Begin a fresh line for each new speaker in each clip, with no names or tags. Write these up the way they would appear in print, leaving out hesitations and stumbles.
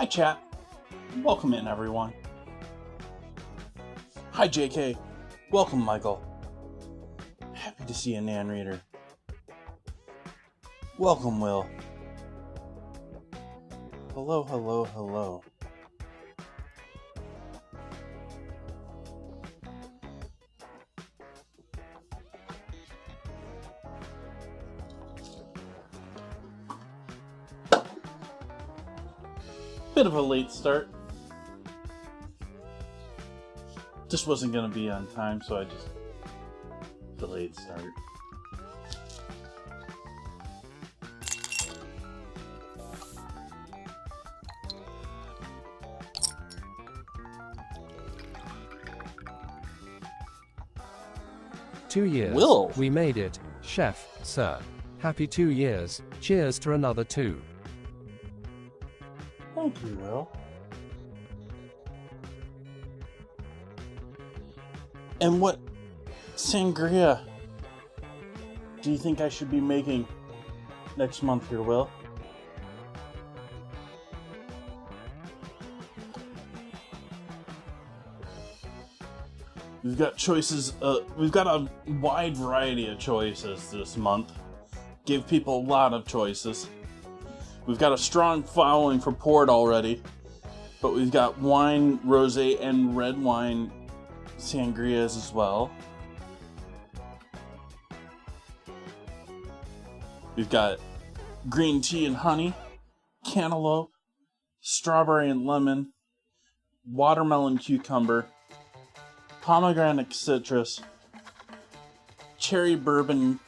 Hi chat, welcome in everyone. Hi JK, welcome Michael. Happy to see you, Nan Reader. Welcome Will. Hello, hello, hello. Bit of a late start. Just wasn't going to be on time, so I just delayed start.
Two years.
Will.
We made it, chef, sir. Happy 2 years. Cheers to another 2.
Thank you, Will. And what sangria do you think I should be making next month here, Will? We've got choices, we've got a wide variety of choices this month. Give people a lot of choices. We've got a strong following for port already, but we've got wine, rosé, and red wine sangrias as well. We've got green tea and honey, cantaloupe, strawberry and lemon, watermelon cucumber, pomegranate citrus, cherry bourbon,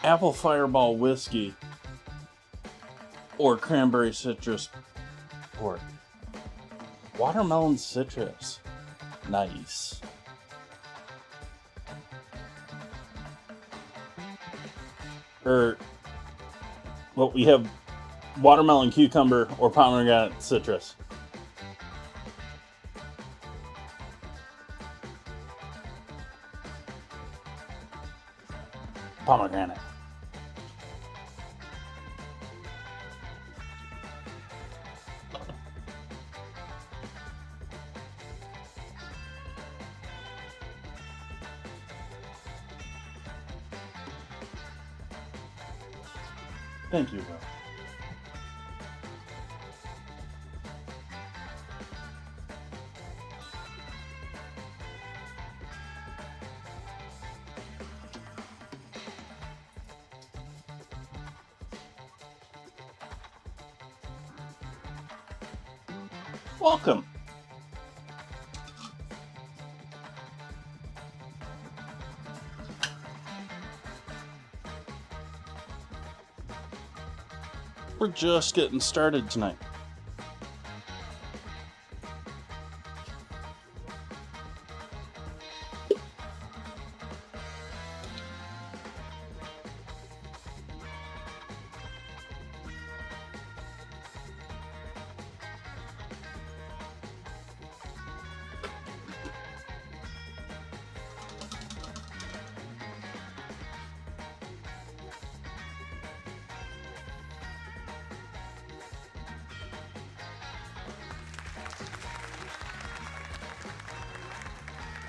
apple fireball whiskey, or cranberry citrus port. Watermelon citrus. Nice. Well, we have watermelon cucumber or pomegranate citrus. Pomegranate. Thank you, Will. Welcome. We're just getting started tonight.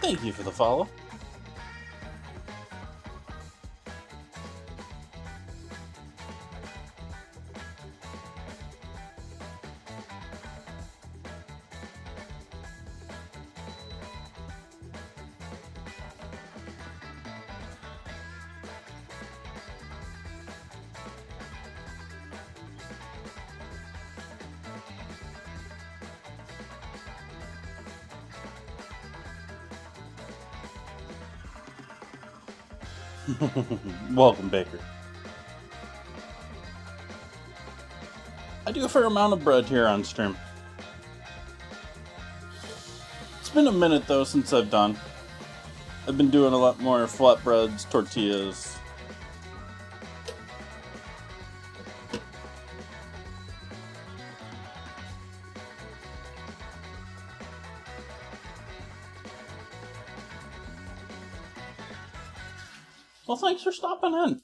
Thank you for the follow. Welcome, Baker. I do a fair amount of bread here on stream. It's been a minute though since I've done. I've been doing a lot more flatbreads, tortillas. Well, thanks for stopping in.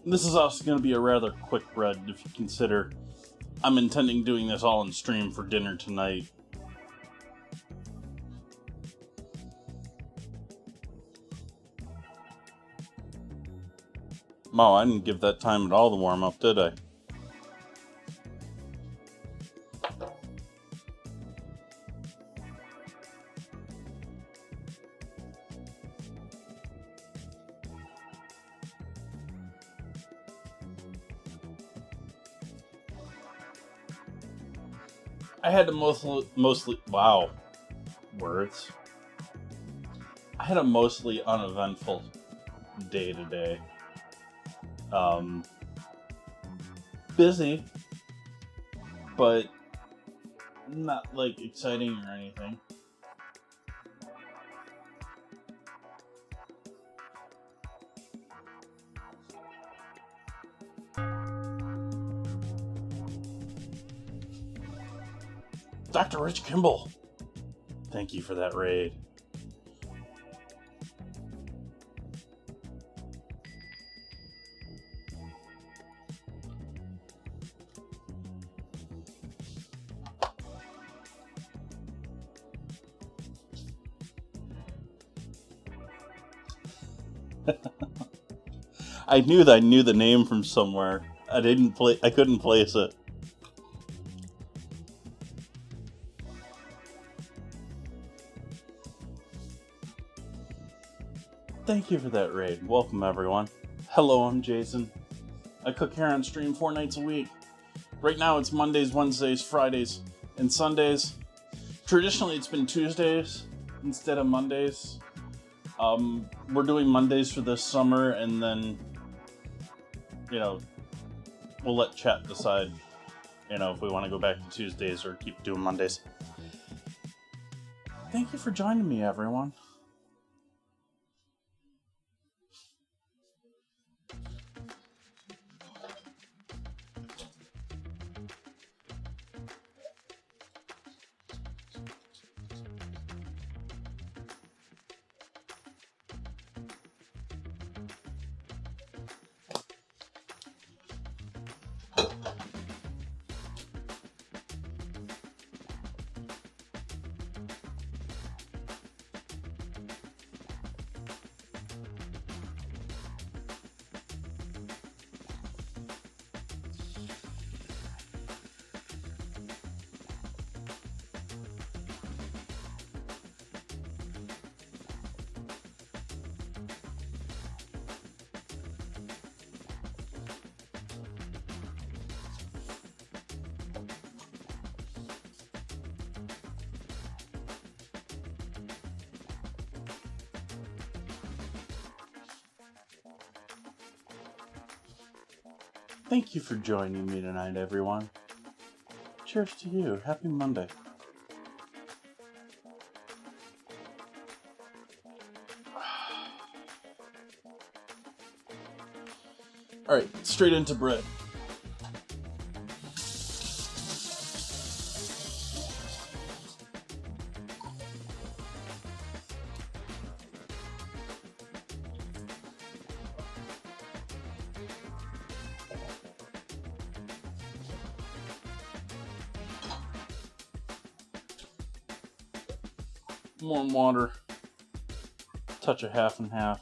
This is also going to be a rather quick read if you consider I'm intending doing this all on stream for dinner tonight. Wow, I didn't give that time at all to warm up, did I? I had a mostly wow, words. I had a mostly uneventful day today. Busy, but not like exciting or anything. Dr. Rich Kimball, thank you for that raid. I knew the name from somewhere. I couldn't place it. Thank you for that raid. Welcome, everyone. Hello, I'm Jason. I cook here on stream 4 nights a week. Right now it's Mondays, Wednesdays, Fridays, and Sundays. Traditionally it's been Tuesdays instead of Mondays. We're doing Mondays for this summer, and then, we'll let chat decide, if we want to go back to Tuesdays or keep doing Mondays. Thank you for joining me, everyone. Thank you for joining me tonight, everyone. Cheers to you. Happy Monday. Alright, straight into bread. Warm water. Touch of half and half.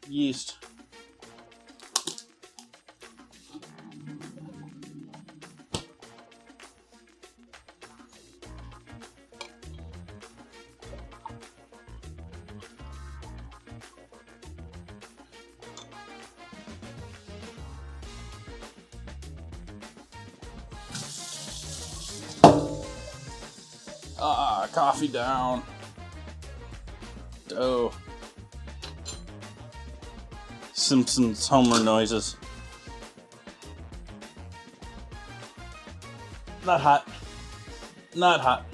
Yeast. Coffee down. Dough. Simpsons Homer noises. Not hot. Not hot.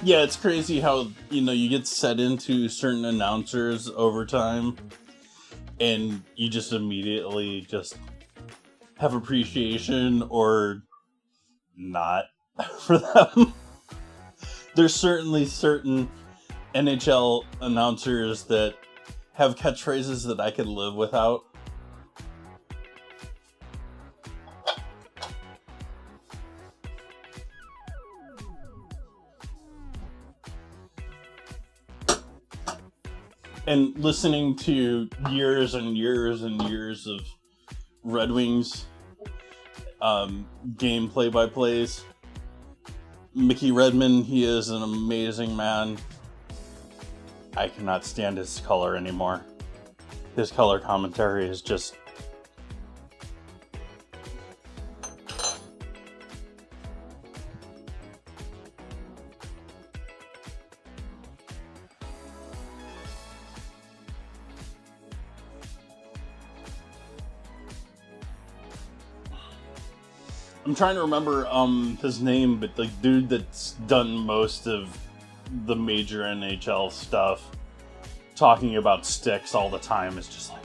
Yeah, it's crazy how, you get set into certain announcers over time, and you just immediately just have appreciation or not for them. There's certainly certain NHL announcers that have catchphrases that I could live without. And listening to years and years and years of Red Wings game play-by-plays, Mickey Redmond, he is an amazing man. I cannot stand his color anymore. His color commentary is just... I'm trying to remember his name, but the dude that's done most of the major NHL stuff, talking about sticks all the time, is just like...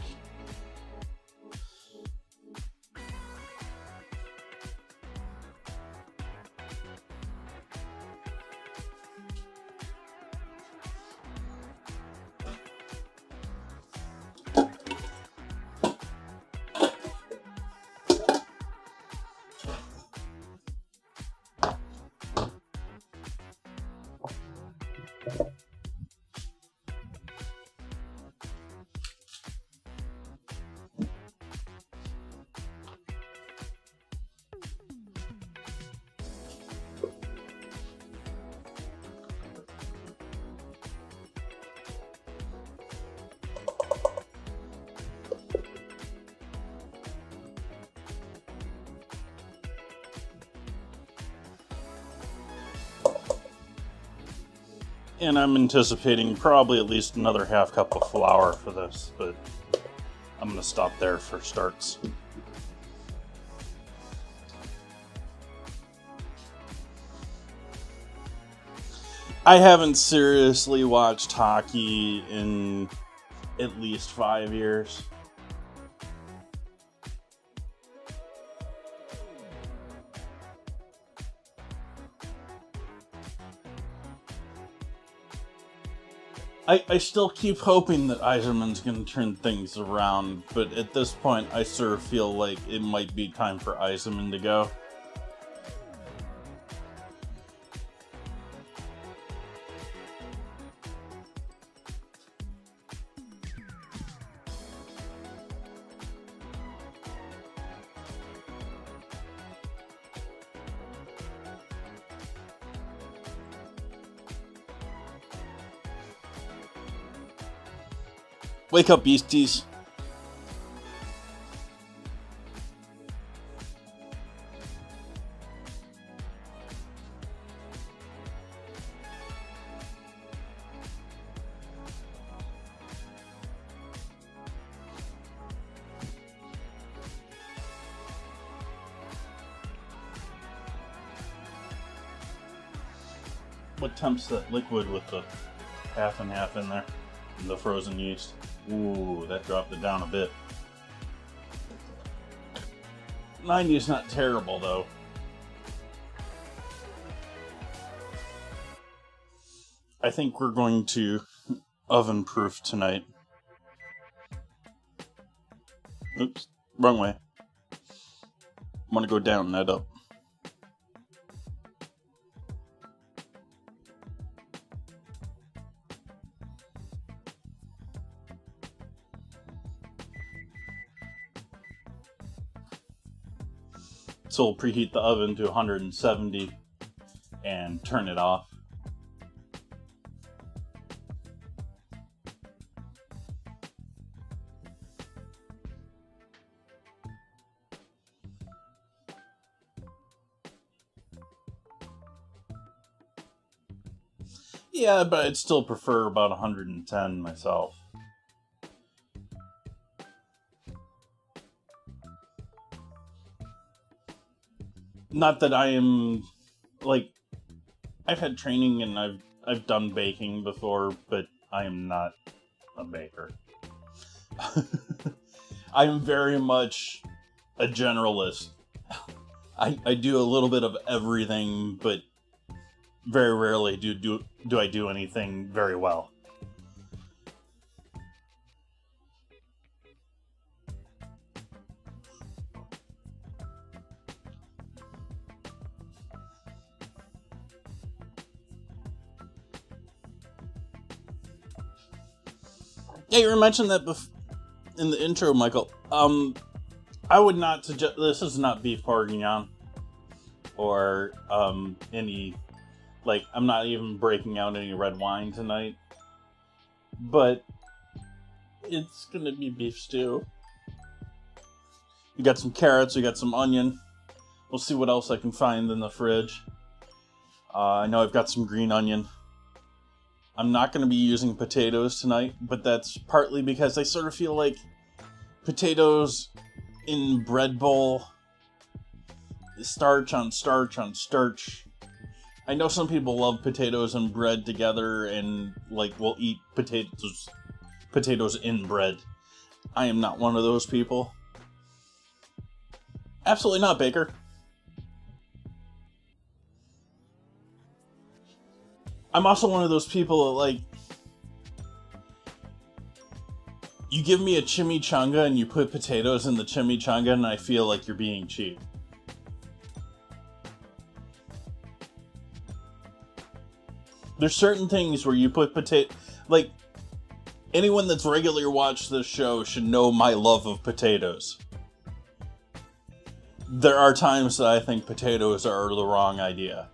And I'm anticipating probably at least another half cup of flour for this, but I'm going to stop there for starts. I haven't seriously watched hockey in at least 5 years. I still keep hoping that Yzerman's going to turn things around, but at this point I sort of feel like it might be time for Yzerman to go. Wake up, beasties. What tempts that liquid with the half and half in there? And the frozen yeast. Ooh, that dropped it down a bit. 90 is not terrible, though. I think we're going to oven proof tonight. Oops, wrong way. I'm gonna go down, not up. So we'll preheat the oven to 170 and turn it off. Yeah, but I'd still prefer about 110 myself. Not that I am, like, I've had training and I've done baking before, but I am not a baker. I'm very much a generalist. I do a little bit of everything, but very rarely do I do anything very well. Yeah, you mentioned that in the intro, Michael. I would not suggest, this is not beef bourguignon or any, like, I'm not even breaking out any red wine tonight, but it's gonna be beef stew. We got some carrots, we got some onion. We'll see what else I can find in the fridge. I know I've got some green onion. I'm not going to be using potatoes tonight, but that's partly because I sort of feel like potatoes in bread bowl, starch on starch on starch. I know some people love potatoes and bread together and, like, will eat potatoes in bread. I am not one of those people. Absolutely not, Baker. I'm also one of those people that, like, you give me a chimichanga and you put potatoes in the chimichanga and I feel like you're being cheap. There's certain things where you put like, anyone that's regularly watched this show should know my love of potatoes. There are times that I think potatoes are the wrong idea.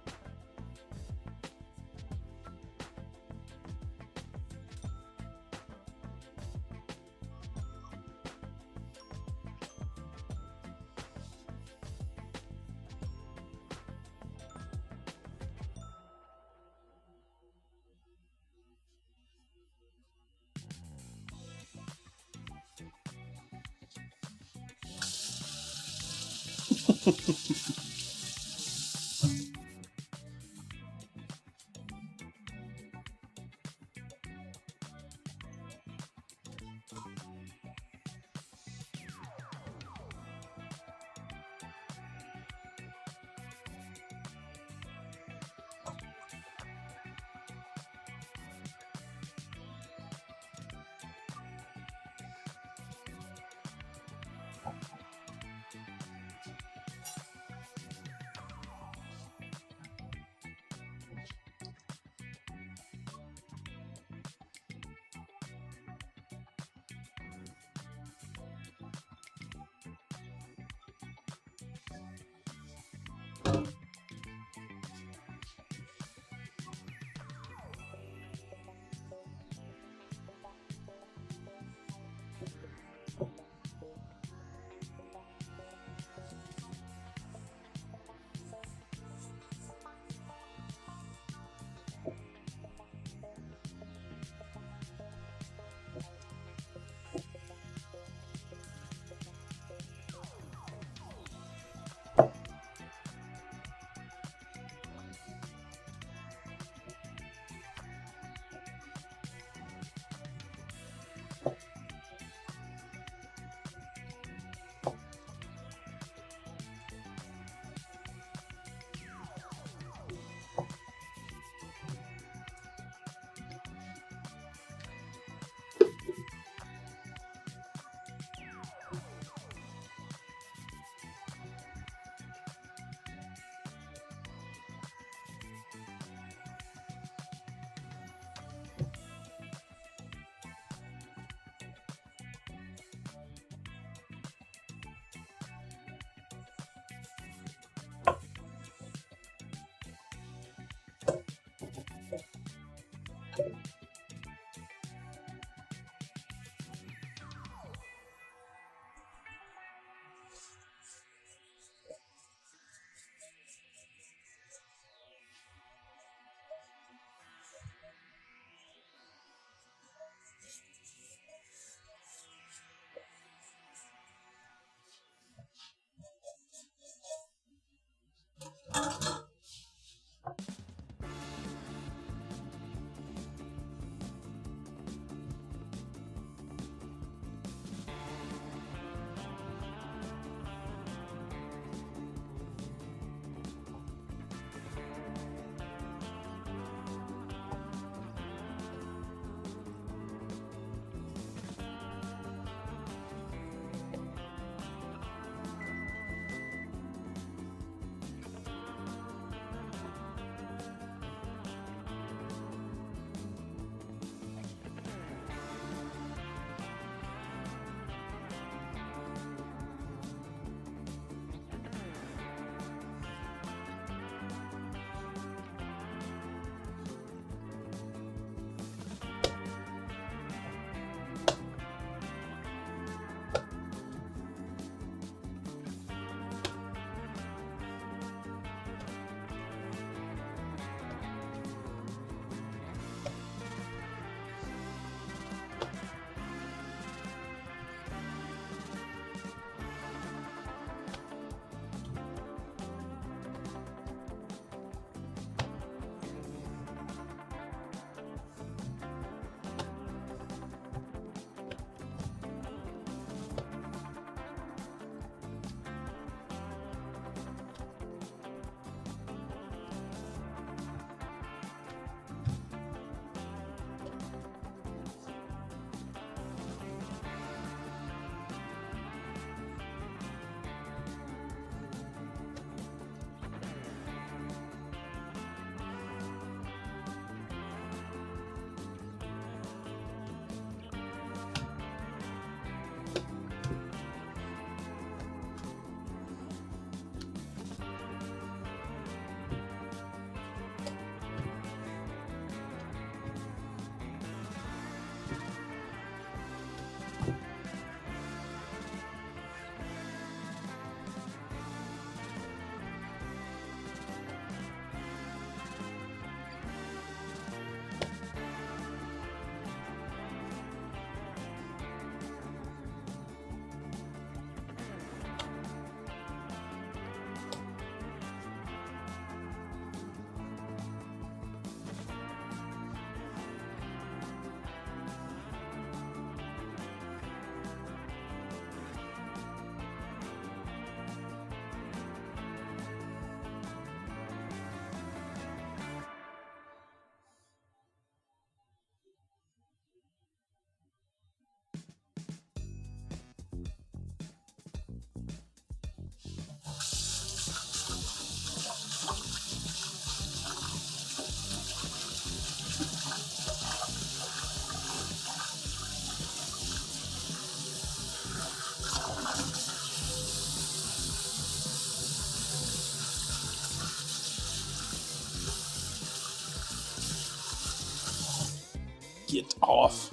Get off.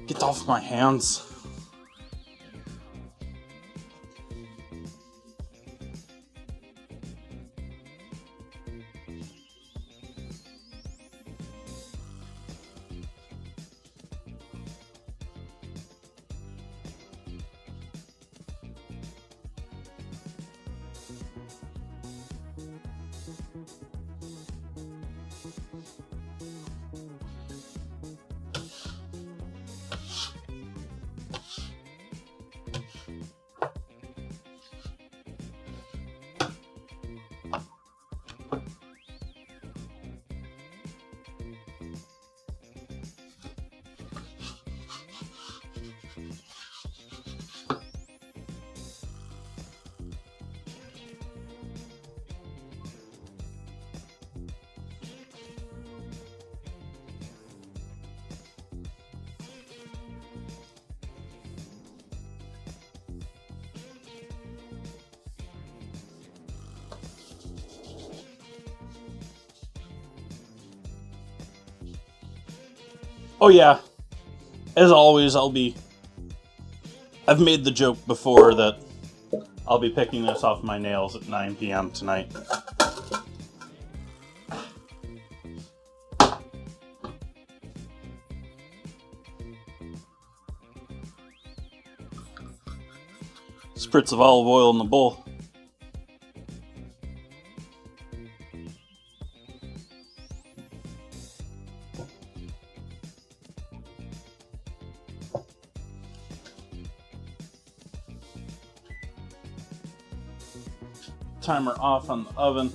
Get off my hands. Oh yeah, as always, I've made the joke before that I'll be picking this off my nails at 9 p.m. tonight. Spritz of olive oil in the bowl. Timer off on the oven.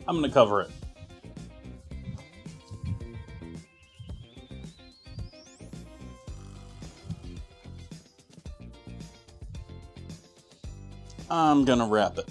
I'm going to cover it. I'm going to wrap it.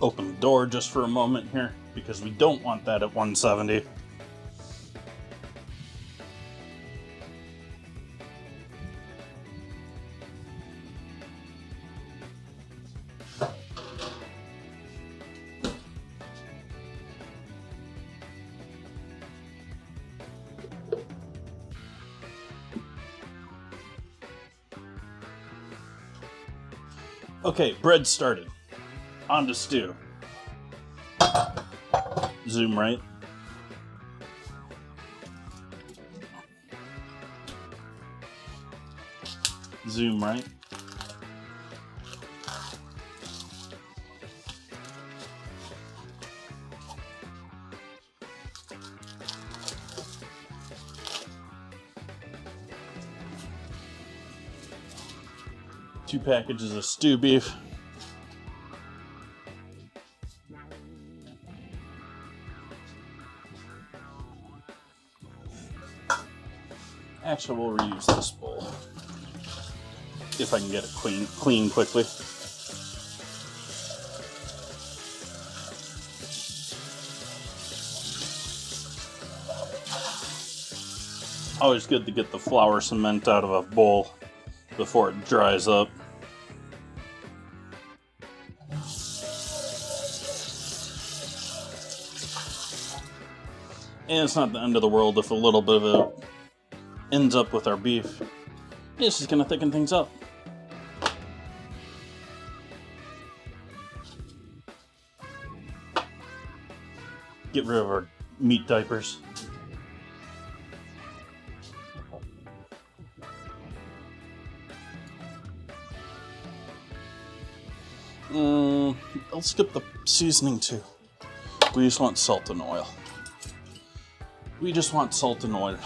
Open the door just for a moment here because we don't want that at 170. Okay, bread started. On to stew. Zoom right. Zoom right. Two packages of stew beef. Actually, we'll reuse this bowl if I can get it clean quickly. Always good to get the flour cement out of a bowl before it dries up. And it's not the end of the world if a little bit of it ends up with our beef. It's just gonna thicken things up. Get rid of our meat diapers. I'll skip the seasoning too. We just want salt and oil. We just want salt and oil.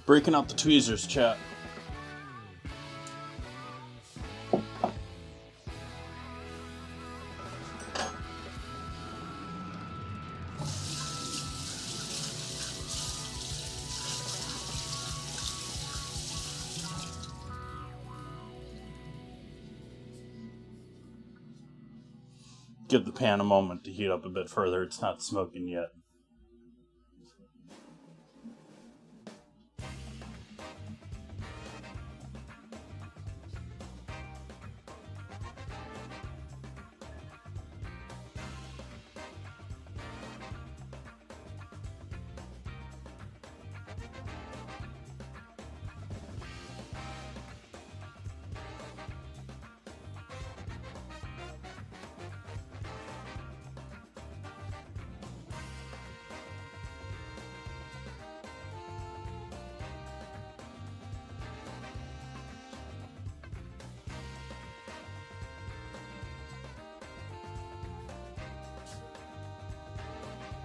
Breaking out the tweezers, chat. Give the pan a moment to heat up a bit further. It's not smoking yet.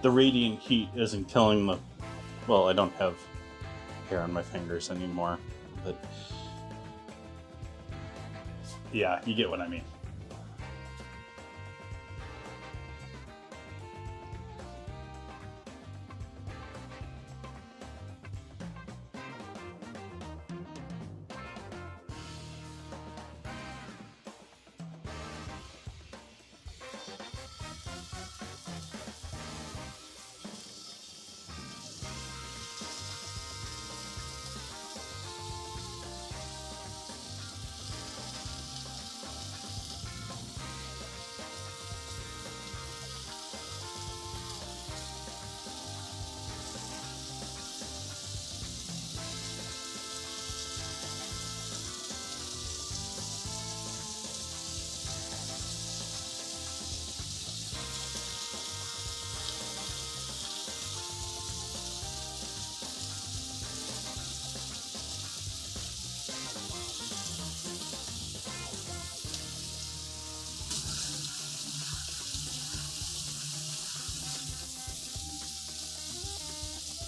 The radiant heat isn't killing the... Well, I don't have hair on my fingers anymore, but... Yeah, you get what I mean.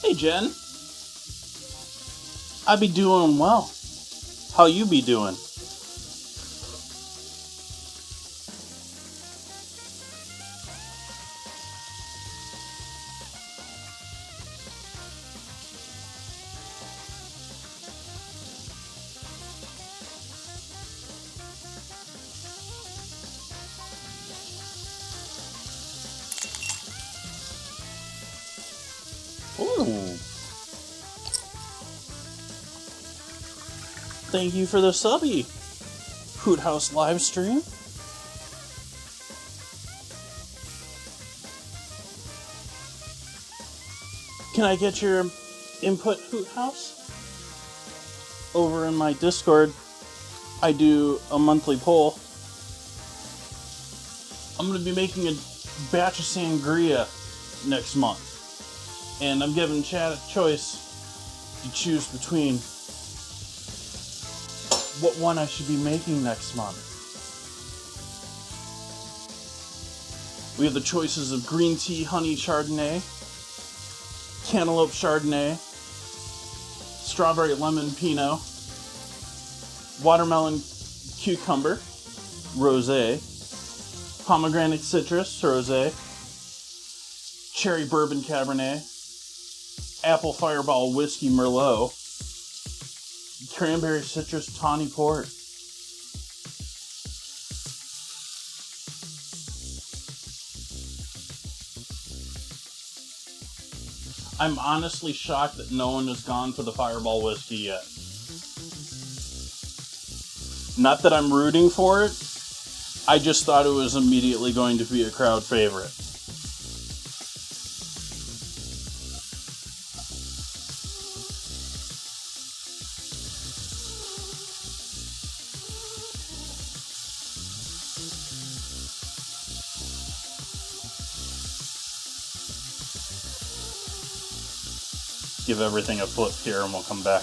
Hey, Jen. I be doing well. How you be doing? Ooh. Thank you for the subby, Hoot House live stream. Can I get your input, Hoot House? Over in my Discord, I do a monthly poll. I'm going to be making a batch of sangria next month. And I'm giving Chad a choice to choose between what one I should be making next month. We have the choices of green tea honey chardonnay, cantaloupe chardonnay, strawberry lemon pinot, watermelon cucumber rosé, pomegranate citrus rosé, cherry bourbon cabernet, apple fireball whiskey merlot, cranberry citrus tawny port. I'm honestly shocked that no one has gone for the Fireball whiskey yet. Not that I'm rooting for it, I just thought it was immediately going to be a crowd favorite. Give everything a flip here and we'll come back.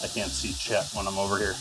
I can't see chat when I'm over here.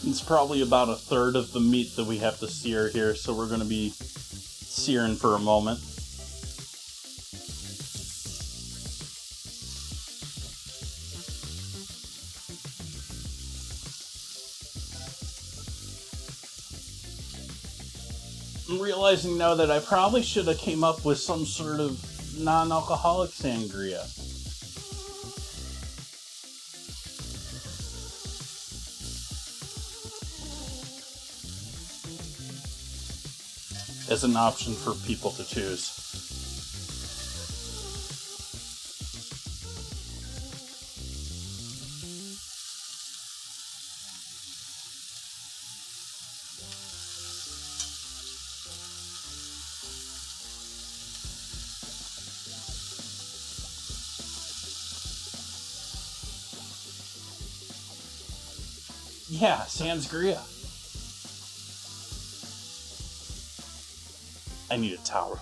It's probably about a third of the meat that we have to sear here, so we're going to be searing for a moment. I'm realizing now that I probably should have came up with some sort of non-alcoholic sangria. As an option for people to choose. Yeah, sangria. I need a towel.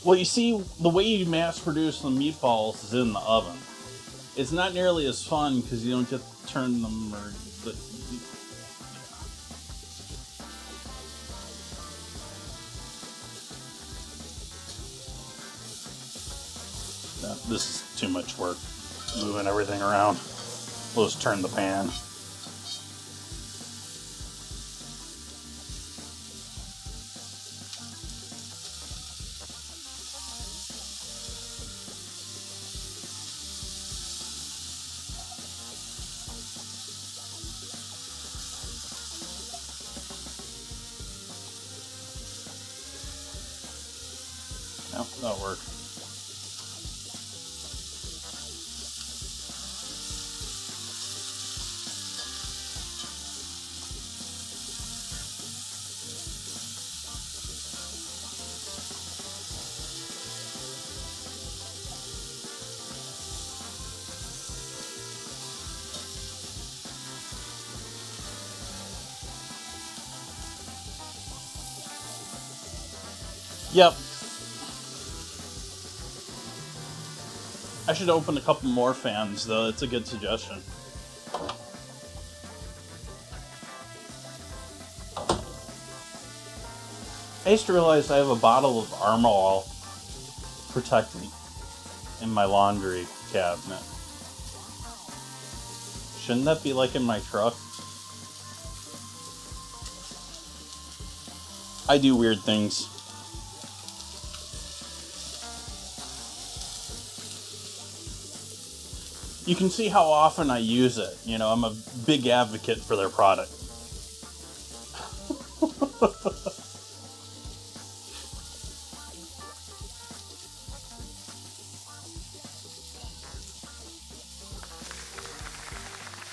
Well, you see, the way you mass produce the meatballs is in the oven. It's not nearly as fun because you don't get to turn them or... No, this is too much work. Moving everything around. We'll just turn the pan. No, that'll work. Yep. I should open a couple more fans, though. It's a good suggestion. I just realized I have a bottle of Armor All Protect Me in my laundry cabinet. Shouldn't that be like in my truck? I do weird things. You can see how often I use it. You know, I'm a big advocate for their product.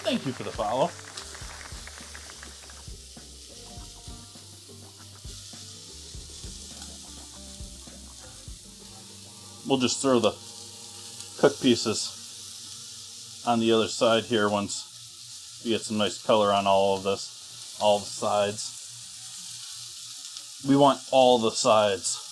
Thank you for the follow. We'll just throw the cooked pieces on the other side here once we get some nice color on all of this, all the sides. We want all the sides.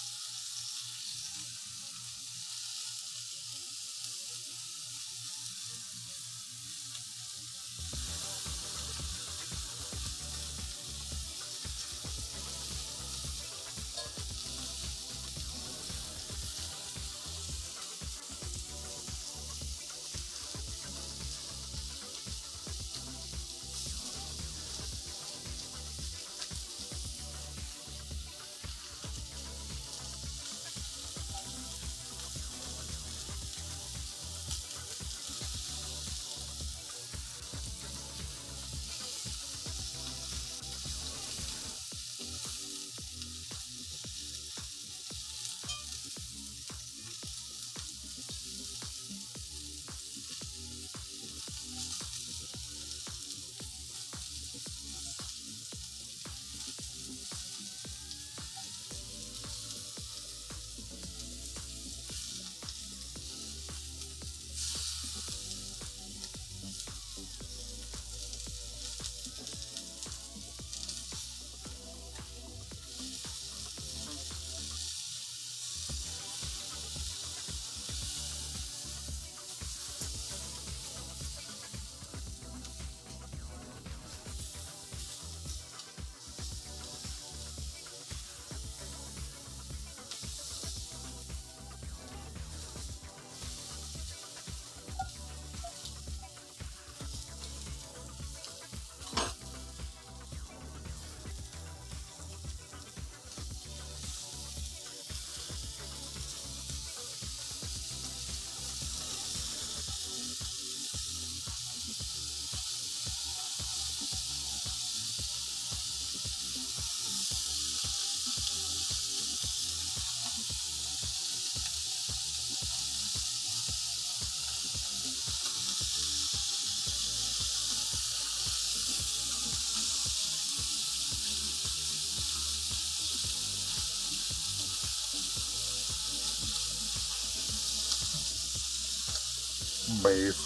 Beef.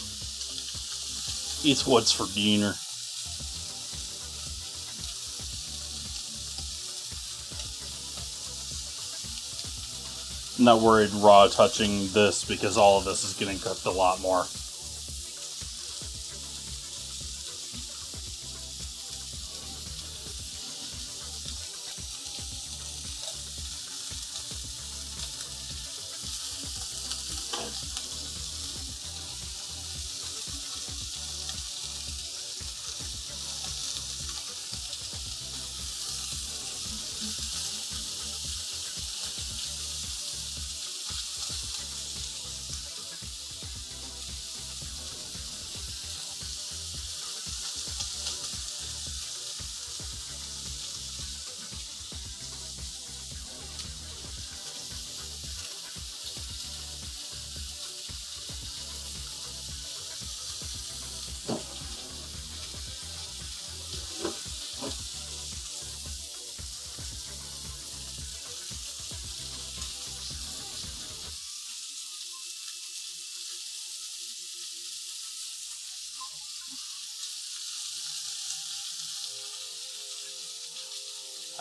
Eats what's for dinner. I'm not worried raw touching this because all of this is getting cooked a lot more.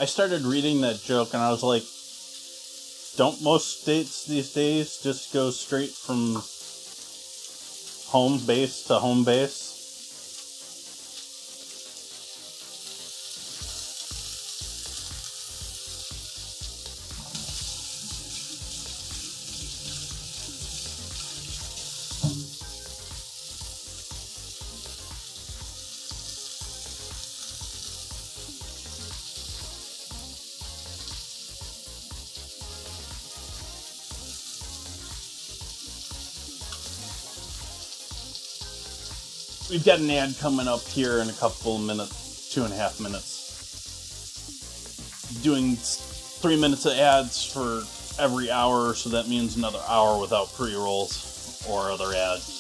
I started reading that joke and I was like, don't most states these days just go straight from home base to home base? We've got an ad coming up here in a couple of minutes, 2.5 minutes. Doing 3 minutes of ads for every hour, so that means another hour without pre-rolls or other ads.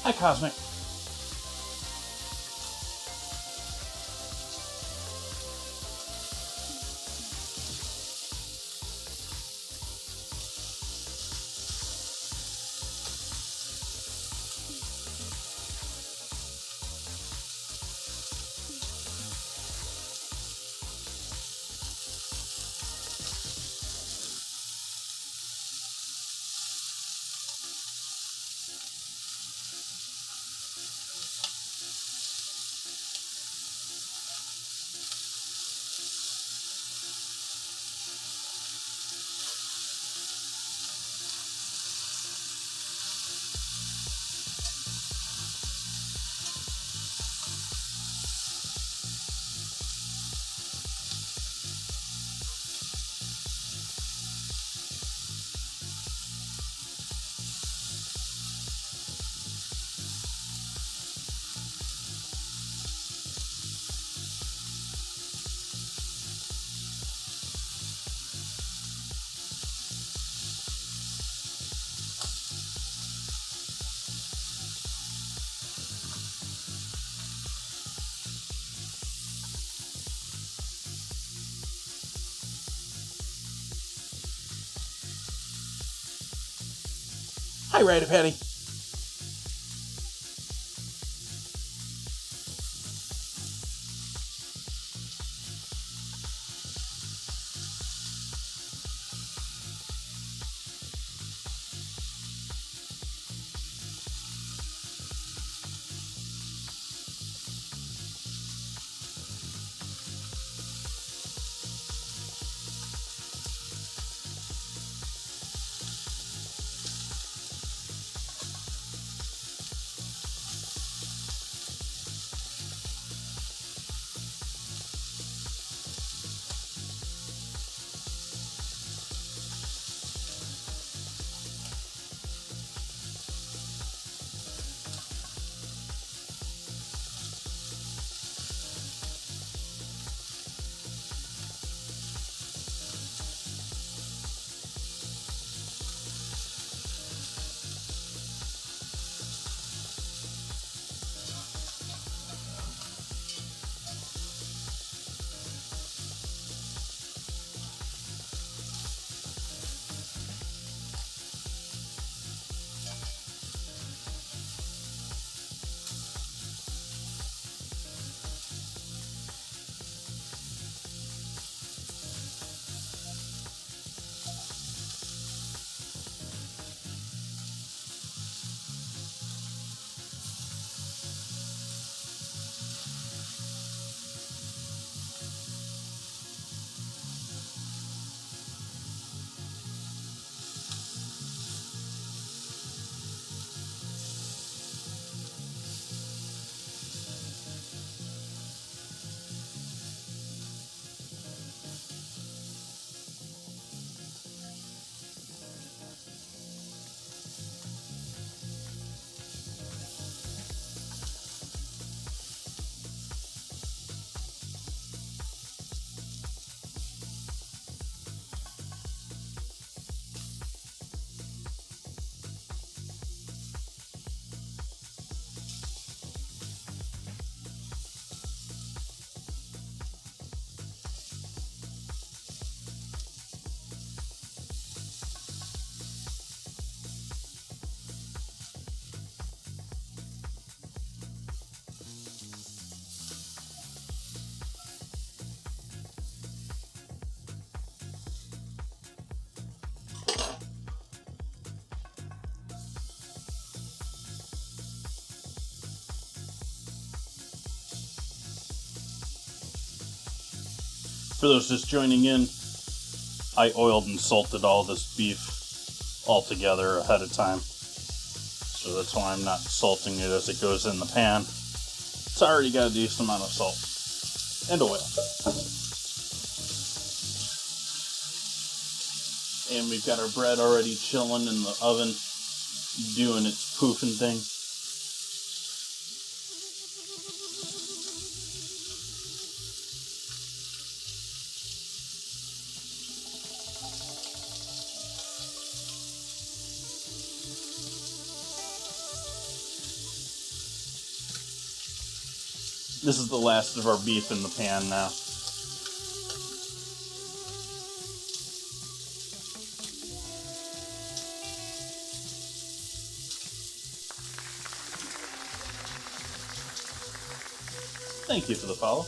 Hi, Cosmic. Hi, Righty Patty. For those just joining in, I oiled and salted all this beef all together ahead of time. So that's why I'm not salting it as it goes in the pan. It's already got a decent amount of salt and oil. And we've got our bread already chilling in the oven, doing its poofing thing. This is the last of our beef in the pan now. Thank you for the follow.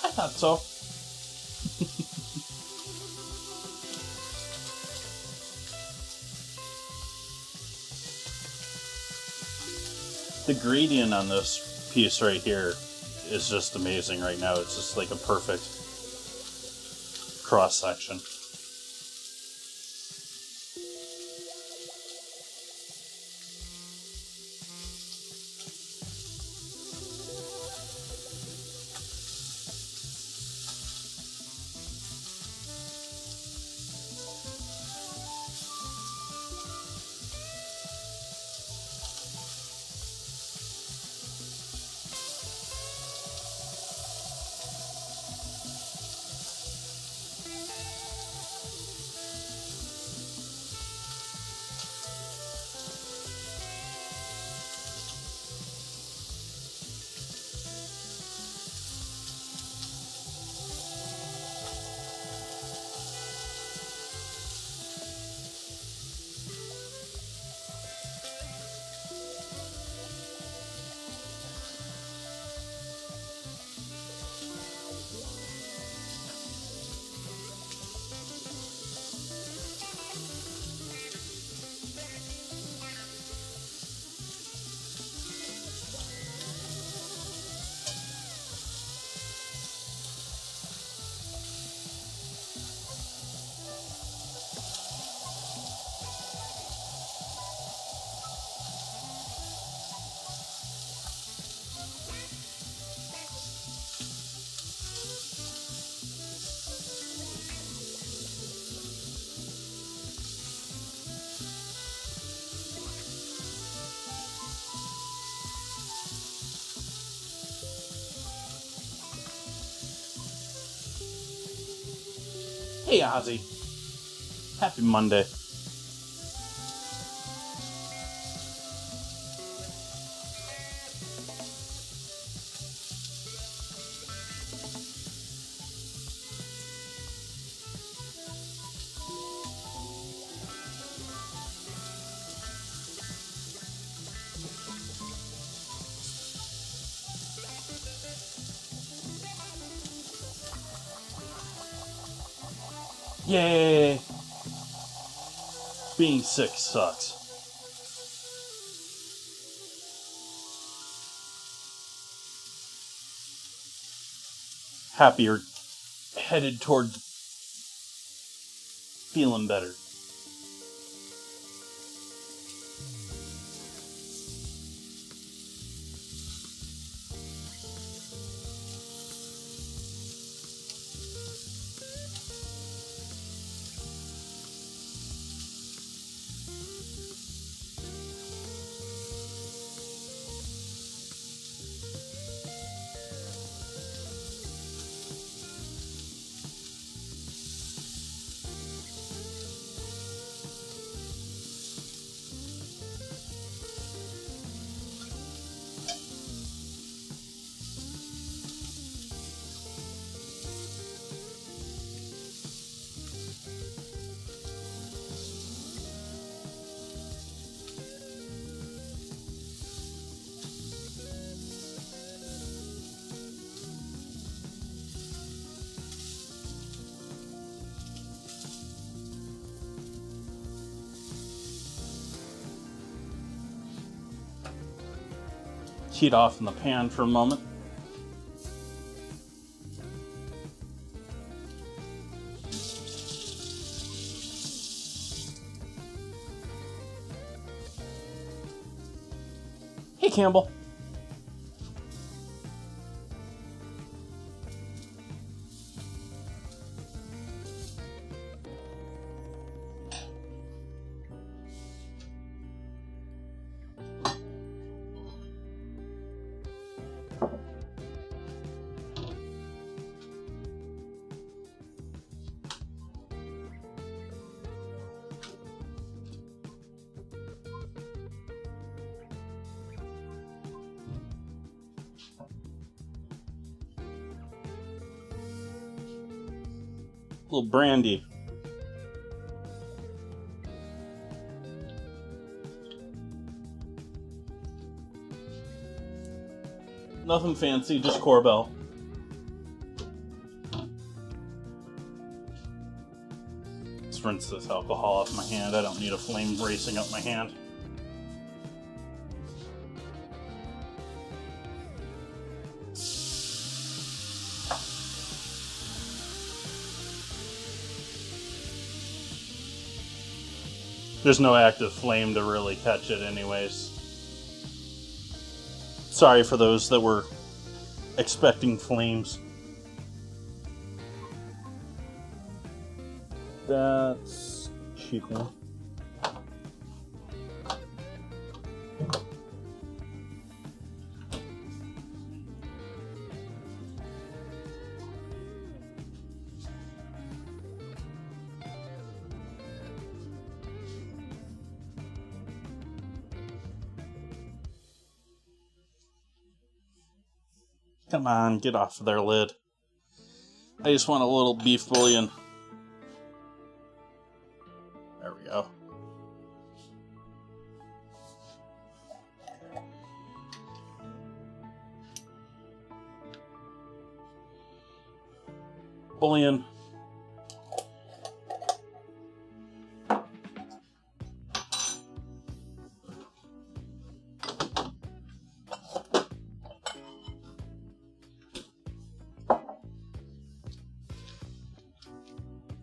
I thought so. The gradient on this piece right here is just amazing right now. It's just like a perfect cross section. Hey Ozzy, happy Monday. Yay! Being sick sucks. Happy you're headed toward feeling better. heat off in the pan for a moment. Hey, Campbell. A little brandy. Nothing fancy, just Korbel. Let's rinse this alcohol off my hand. I don't need a flame racing up my hand. There's no active flame to really catch it anyways. Sorry for those that were expecting flames. That's chicken. Come on, get off of their lid. I just want a little beef bouillon. There we go. Bouillon.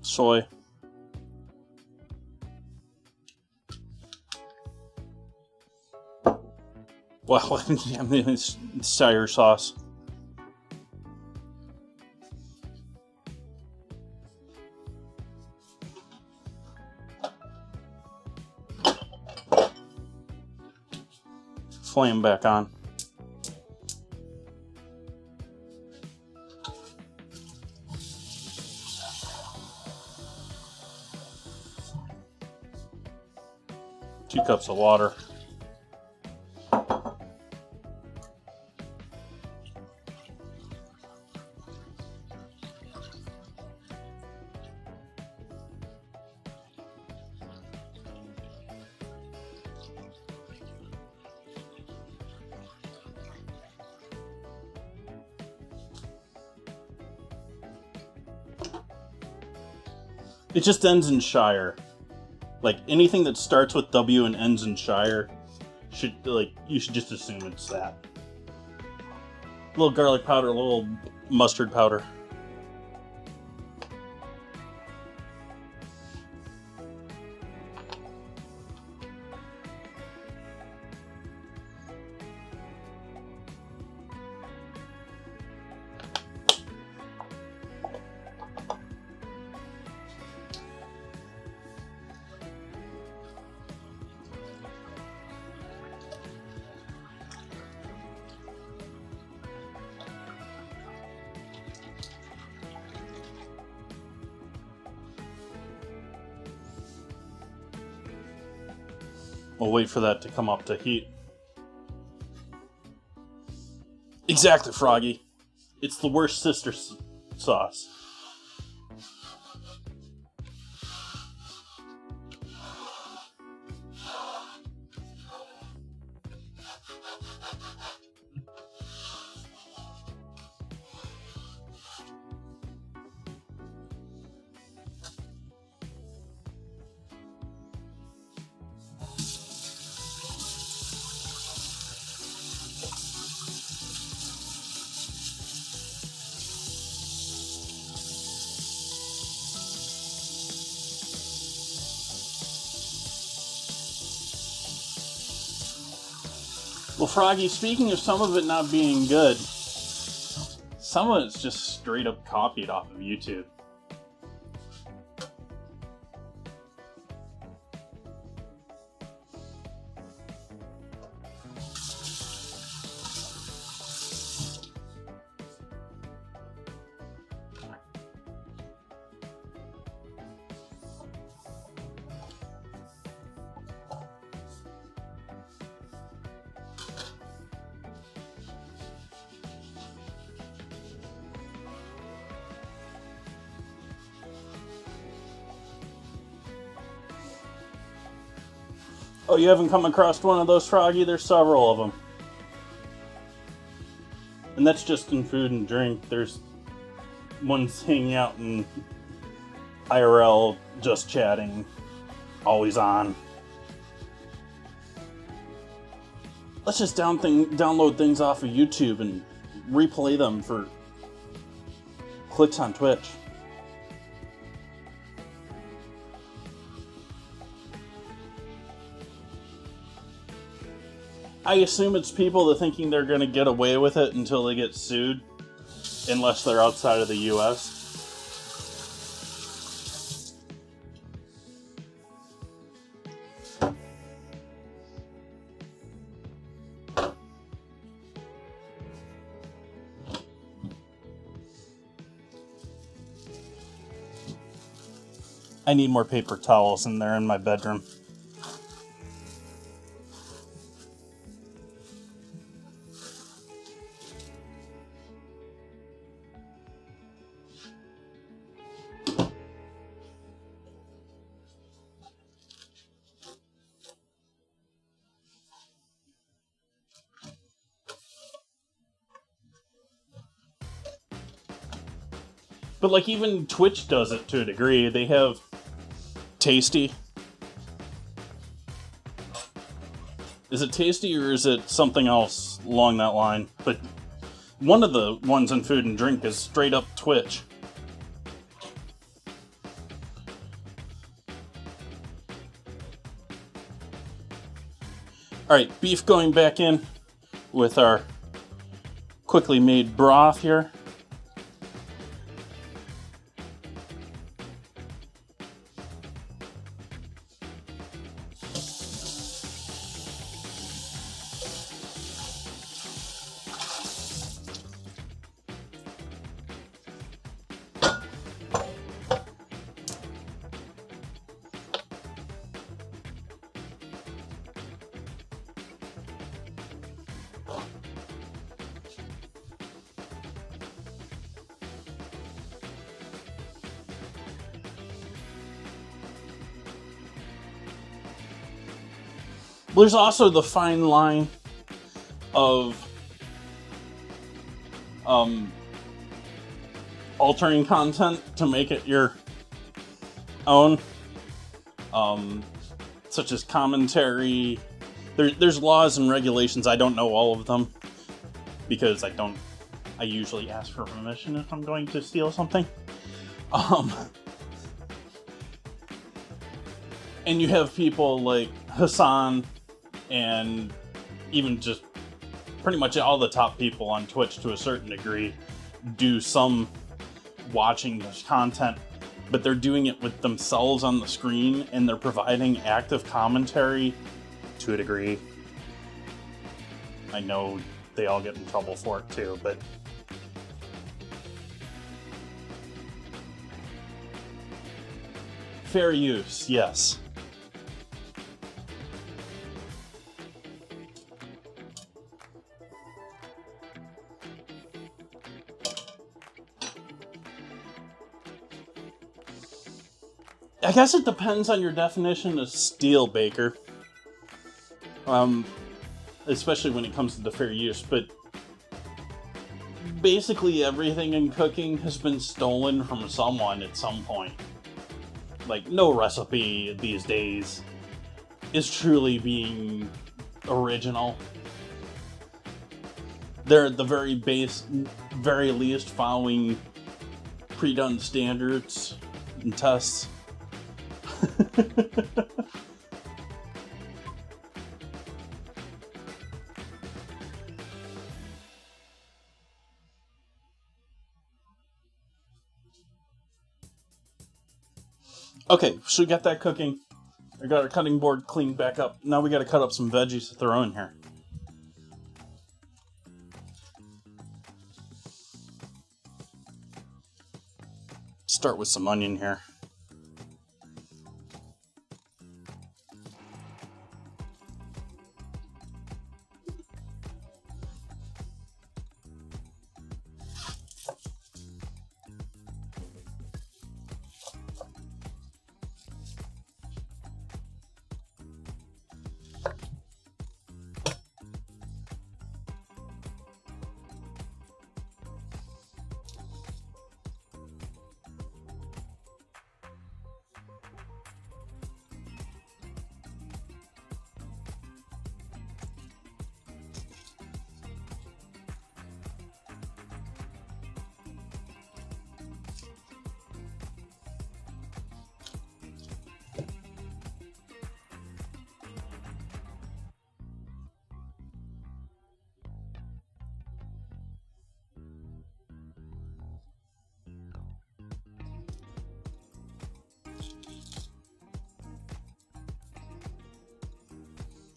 Soy. Well, I mean, it's sour sauce. Flame back on. Two cups of water. It just ends in Shire. Like, anything that starts with W and ends in Shire, you should just assume it's that. A little garlic powder, a little mustard powder. We'll wait for that to come up to heat. Exactly, Froggy. It's the worst sister sauce. Well, Froggy, speaking of some of it not being good, some of it's just straight up copied off of YouTube. Oh, you haven't come across one of those, Froggy? There's several of them. And that's just in food and drink. There's ones hanging out in IRL, just chatting, always on. Let's just download things off of YouTube and replay them for clicks on Twitch. I assume it's people that thinking they're going to get away with it until they get sued, unless they're outside of the US. I need more paper towels in there in my bedroom. But like even Twitch does it to a degree. They have Tasty. Is it Tasty or is it something else along that line? But one of the ones in food and drink is straight up Twitch. Alright, beef going back in with our quickly made broth here. There's also the fine line of altering content to make it your own, such as commentary. There's laws and regulations. I don't know all of them because I usually ask for permission if I'm going to steal something. And you have people like Hassan and even just pretty much all the top people on Twitch to a certain degree do some watching this content, but they're doing it with themselves on the screen and they're providing active commentary to a degree. I know they all get in trouble for it too, but fair use, yes. I guess it depends on your definition of steel, Baker. Especially when it comes to the fair use, but basically everything in cooking has been stolen from someone at some point. Like, no recipe these days is truly being original. They're at the very least following pre-done standards and tests. Okay, so we got that cooking. I got our cutting board cleaned back up. Now we got to cut up some veggies to throw in here. Start with some onion here.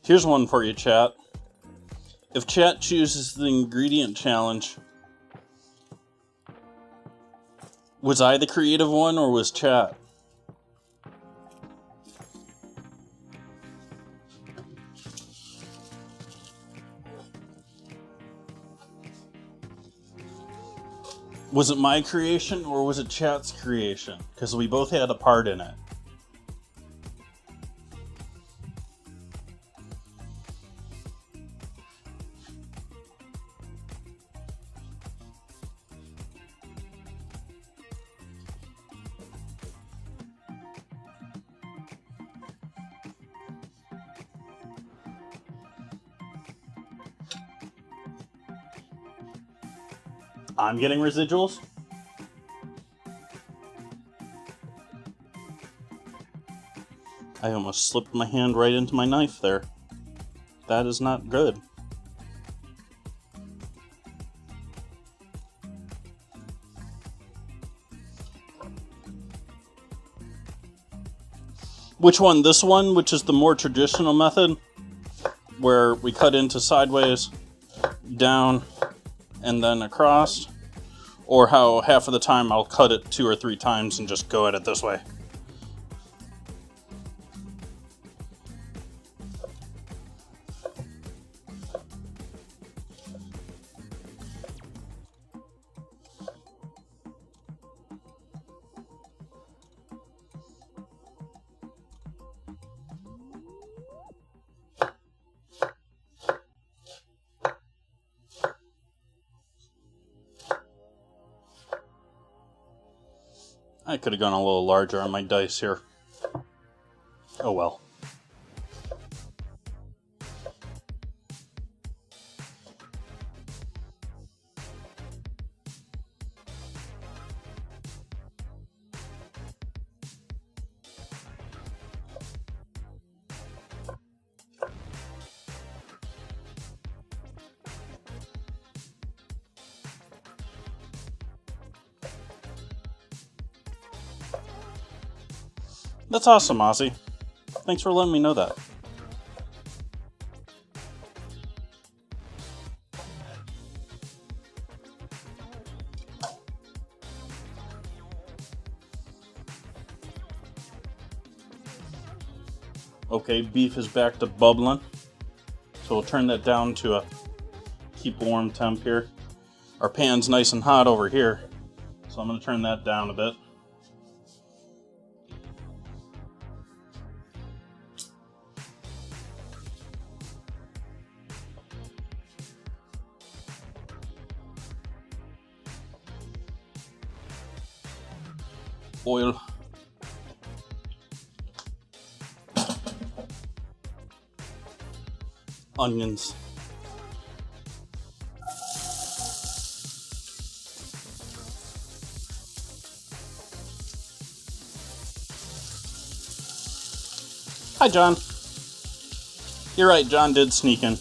Here's one for you, chat. If chat chooses the ingredient challenge, was I the creative one or was chat? Was it my creation or was it chat's creation? Because we both had a part in it. I'm getting residuals? I almost slipped my hand right into my knife there. That is not good. Which one? This one, which is the more traditional method, where we cut into sideways, down, and then across, or how half of the time I'll cut it 2 or 3 times and just go at it this way. I could have gone a little larger on my dice here. Oh well. That's awesome, Ozzy. Thanks for letting me know that. Okay, beef is back to bubbling. So we'll turn that down to a keep warm temp here. Our pan's nice and hot over here, so I'm going to turn that down a bit. Oil. Onions. Hi, John. You're right, John did sneak in.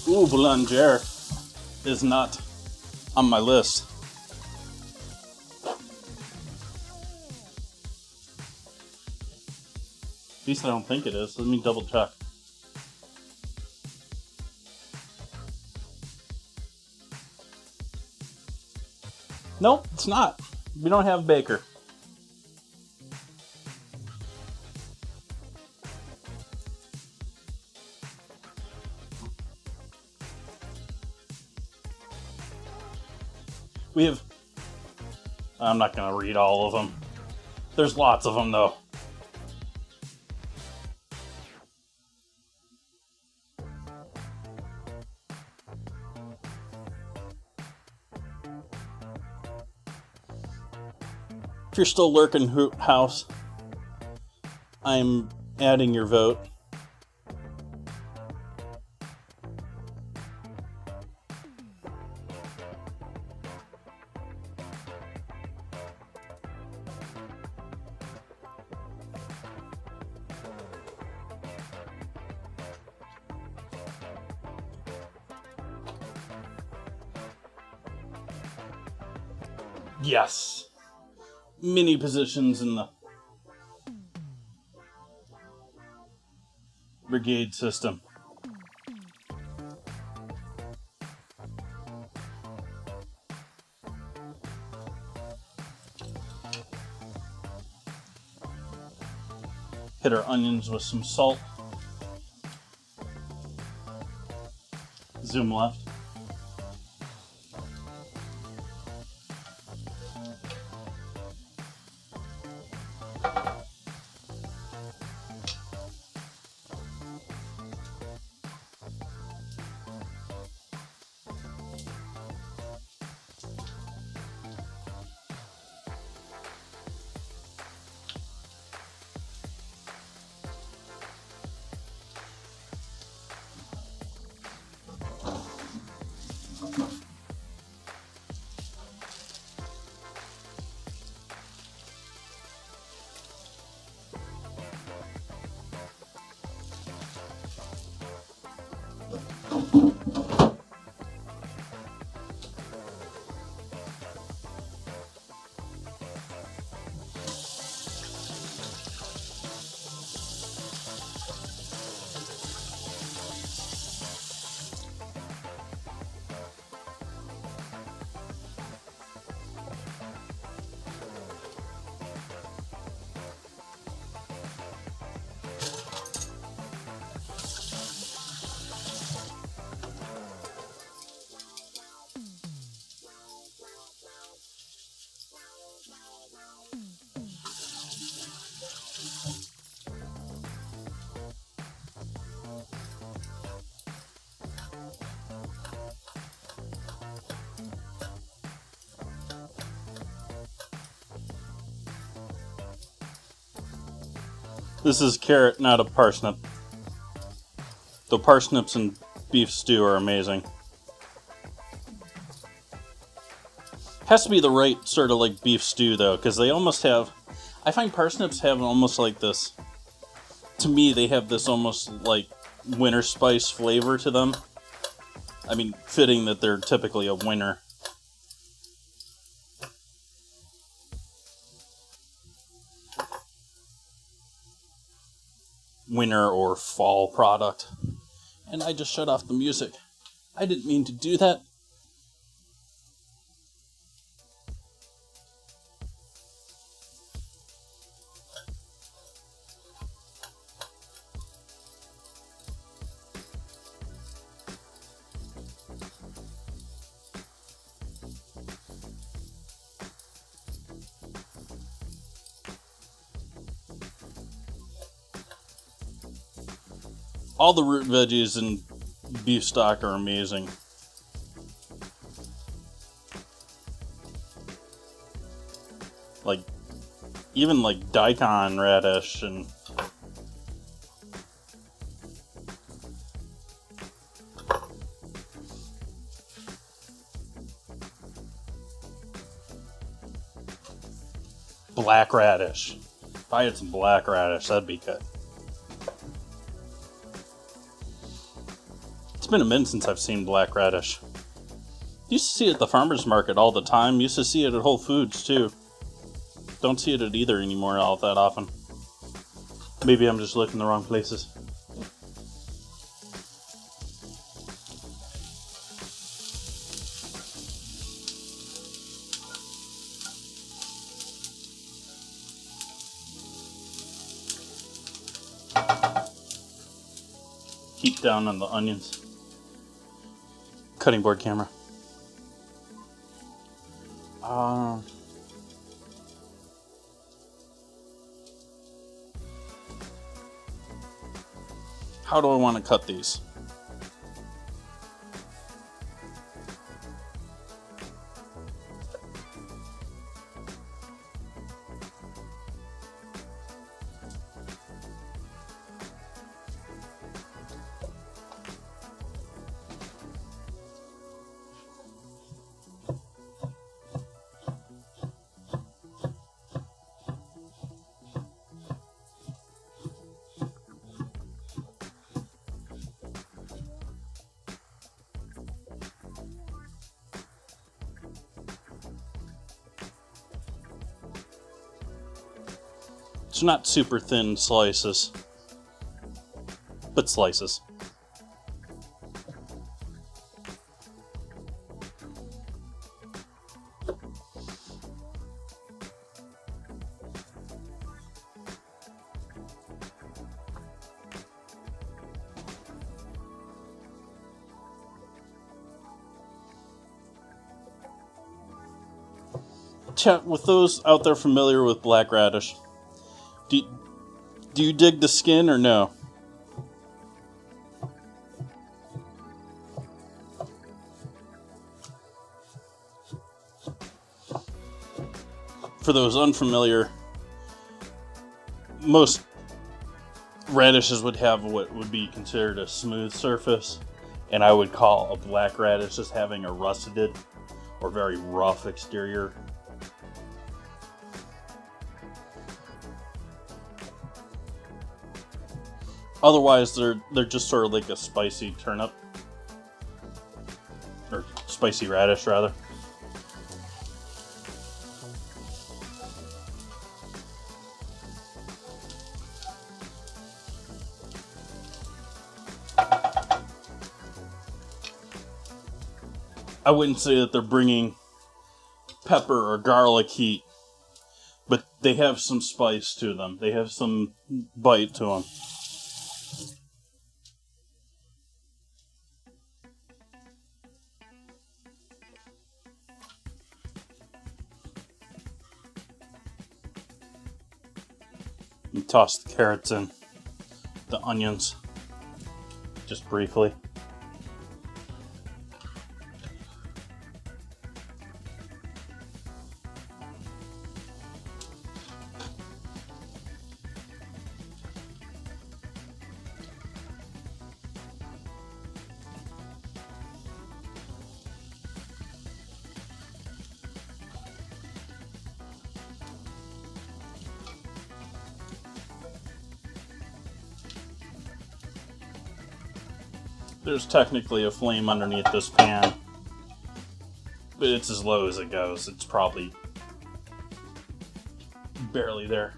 Ooh, boulanger is not on my list. At least I don't think it is. Let me double check. Nope, it's not. We don't have Baker. We have... I'm not going to read all of them. There's lots of them, though. If you're still lurking, House, I'm adding your vote. Yes. Many positions in the brigade system. Hit our onions with some salt. Zoom left. This is carrot, not a parsnip. The parsnips and beef stew are amazing. Has to be the right sort of like beef stew though, because they almost have... I find parsnips have almost like this... To me, they have this almost like winter spice flavor to them. I mean, fitting that they're typically a winter. Winter or fall product. And I just shut off the music. I didn't mean to do that. All the root veggies and beef stock are amazing. Like, even like daikon radish and... black radish. If I had some black radish, that'd be good. been a minute since I've seen black radish. Used to see it at the farmer's market all the time. Used to see it at Whole Foods too. Don't see it at either anymore all that often. Maybe I'm just looking the wrong places. Keep down on the onions. Cutting board camera. How do I want to cut these? It's not super thin slices, but slices. Chat, with those out there familiar with black radish, do you dig the skin or no? For those unfamiliar, most radishes would have what would be considered a smooth surface, and I would call a black radish as having a rusted or very rough exterior. Otherwise, they're just sort of like a spicy turnip. Or spicy radish, rather. I wouldn't say that they're bringing pepper or garlic heat, but they have some spice to them. They have some bite to them. And toss the carrots in, the onions, just briefly. There's technically a flame underneath this pan, but it's as low as it goes. It's probably barely there.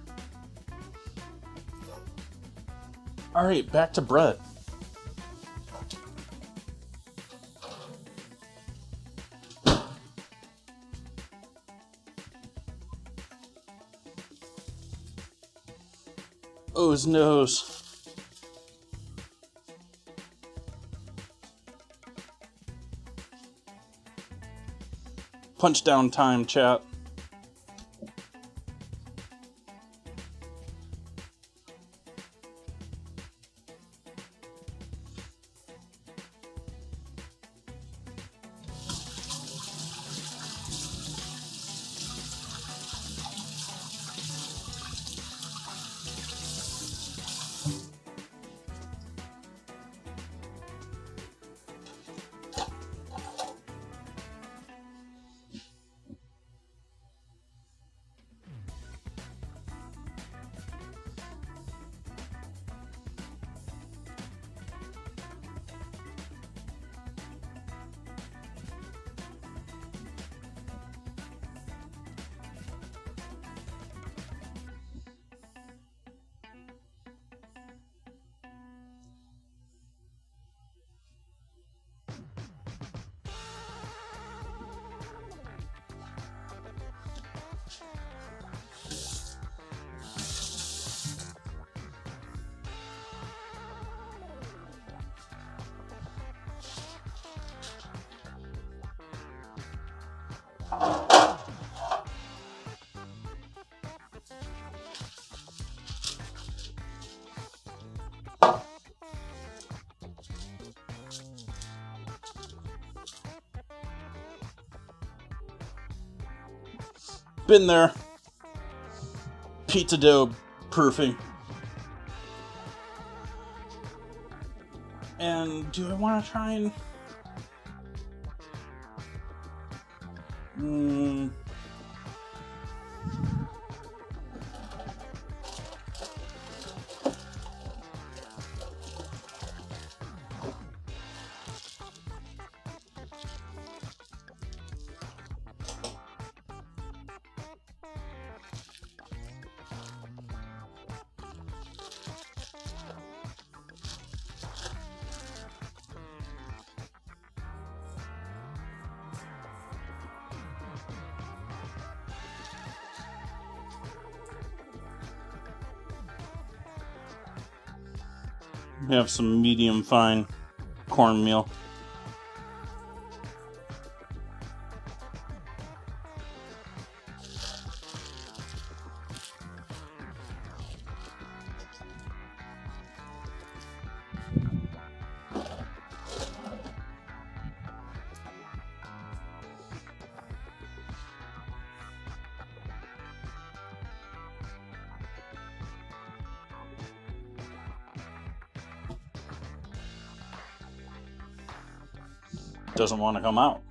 Alright, back to bread. Oh, his nose. Punch down time, chat. Been there. Pizza dough proofing. And do I want to try and... We have some medium fine cornmeal. Doesn't want to come out.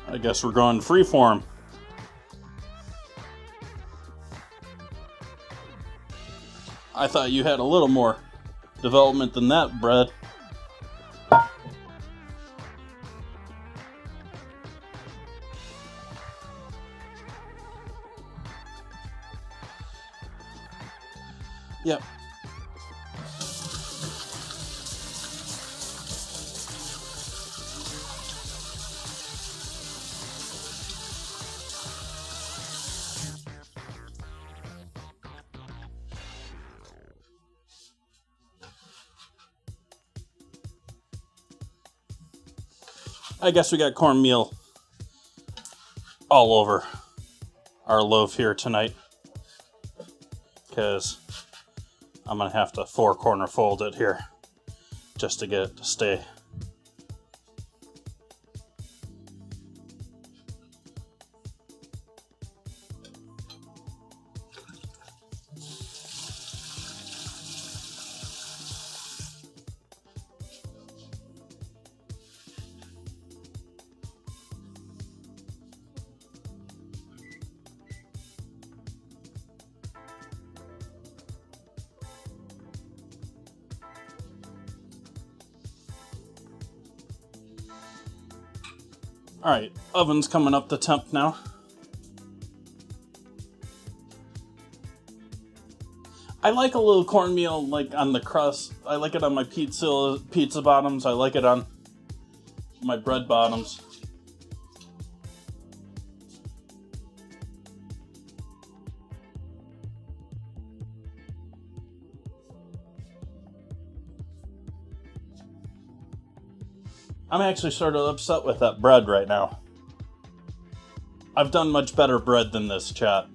I guess we're going freeform. I thought you had a little more development than that, bread. Yep. I guess we got cornmeal all over our loaf here tonight, because I'm going to have to four-corner fold it here just to get it to stay. Alright, oven's coming up to temp now. I like a little cornmeal like on the crust. I like it on my pizza bottoms. I like it on my bread bottoms. I'm actually sort of upset with that bread right now. I've done much better bread than this, chat.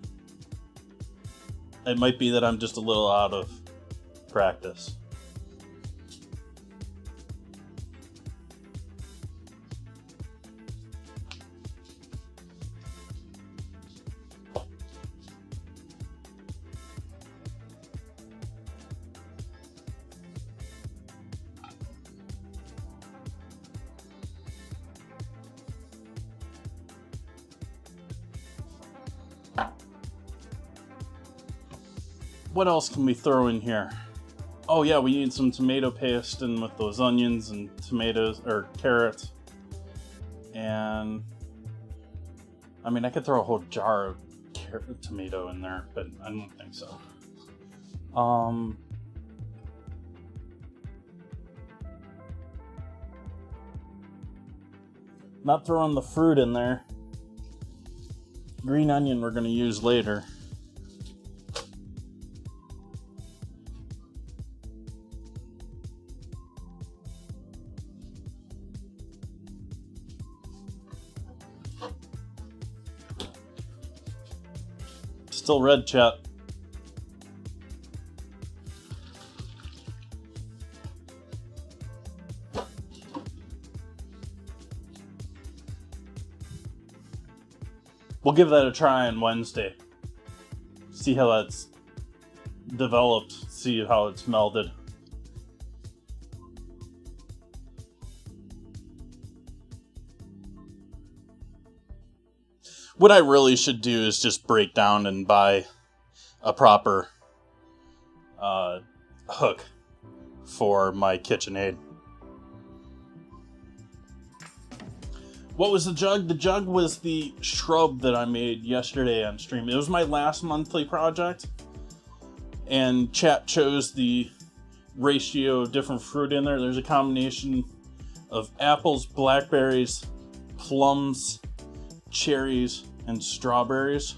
It might be that I'm just a little out of practice. What else can we throw in here? Oh yeah, we need some tomato paste in with those onions and tomatoes, or carrots. And I mean, I could throw a whole jar of tomato in there, but I don't think so. Not throwing the fruit in there. Green onion we're going to use later. Still red, chat. We'll give that a try on Wednesday. See how that's developed. See how it's melded. What I really should do is just break down and buy a proper hook for my KitchenAid. What was the jug? The jug was the shrub that I made yesterday on stream. It was my last monthly project. And chat chose the ratio of different fruit in there. There's a combination of apples, blackberries, plums, cherries, and strawberries.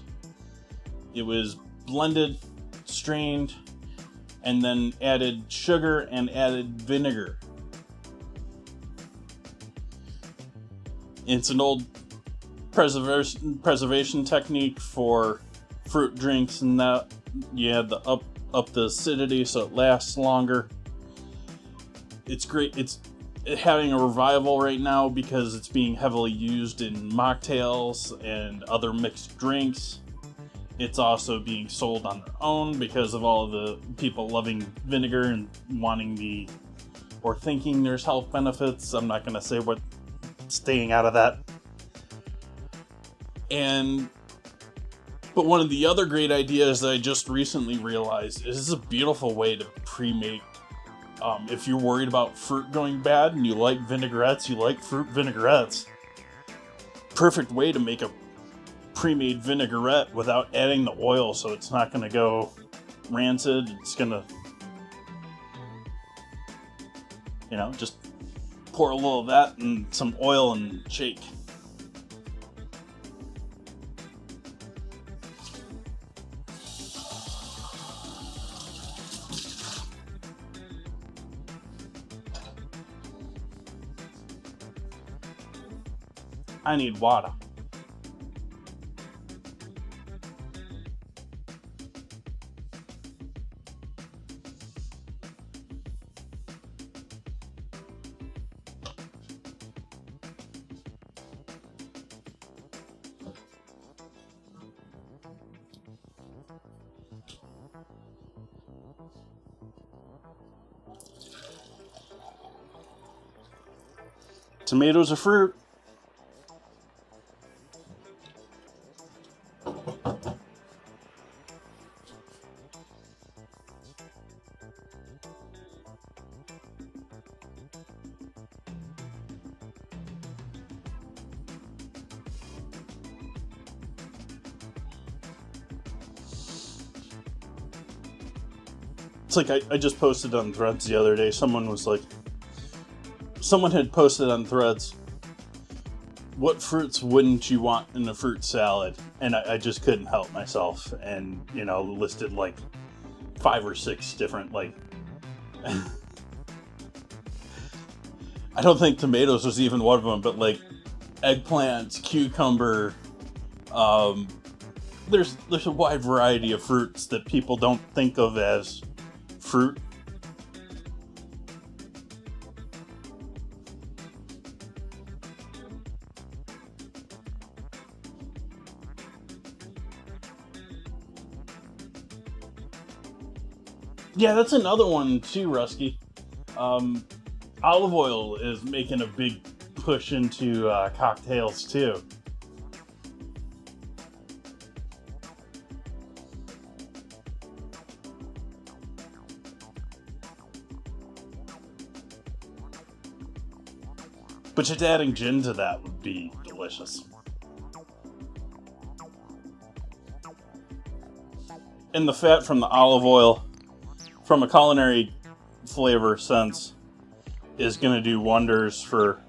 It was blended, strained, and then added sugar and added vinegar. It's an old preservation technique for fruit drinks, and that you had to up the acidity so it lasts longer. It's great. It's having a revival right now because it's being heavily used in mocktails and other mixed drinks. It's also being sold on their own because of all of the people loving vinegar and wanting or thinking there's health benefits. I'm not going to say what, staying out of that. But one of the other great ideas that I just recently realized is this is a beautiful way to pre-make. If you're worried about fruit going bad and you like vinaigrettes, you like fruit vinaigrettes, perfect way to make a pre-made vinaigrette without adding the oil, so it's not going to go rancid. It's going to, just pour a little of that and some oil and shake. I need water. Tomatoes are fruit. It's like I just posted on Threads the other day. Someone had posted on Threads, what fruits wouldn't you want in a fruit salad? And I just couldn't help myself, and listed like 5 or 6 different I don't think tomatoes was even one of them, but like eggplants, cucumber. There's a wide variety of fruits that people don't think of as fruit. Yeah, that's another one too, Rusky. Olive oil is making a big push into cocktails too. But just adding gin to that would be delicious. And the fat from the olive oil, from a culinary flavor sense, is going to do wonders for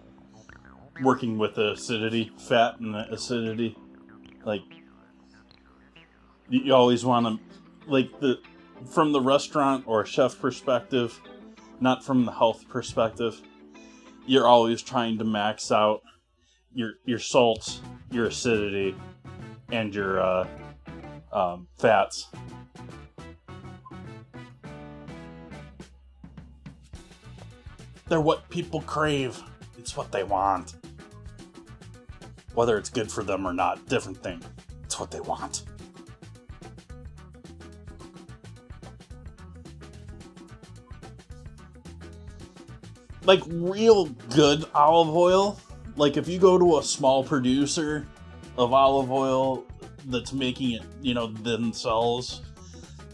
working with the acidity, fat and the acidity. Like, you always want to, like, from the restaurant or chef perspective, not from the health perspective, you're always trying to max out your salts, your acidity, and your fats. They're what people crave. It's what they want. Whether it's good for them or not, different thing. It's what they want. Like real good olive oil, like if you go to a small producer of olive oil that's making it, themselves,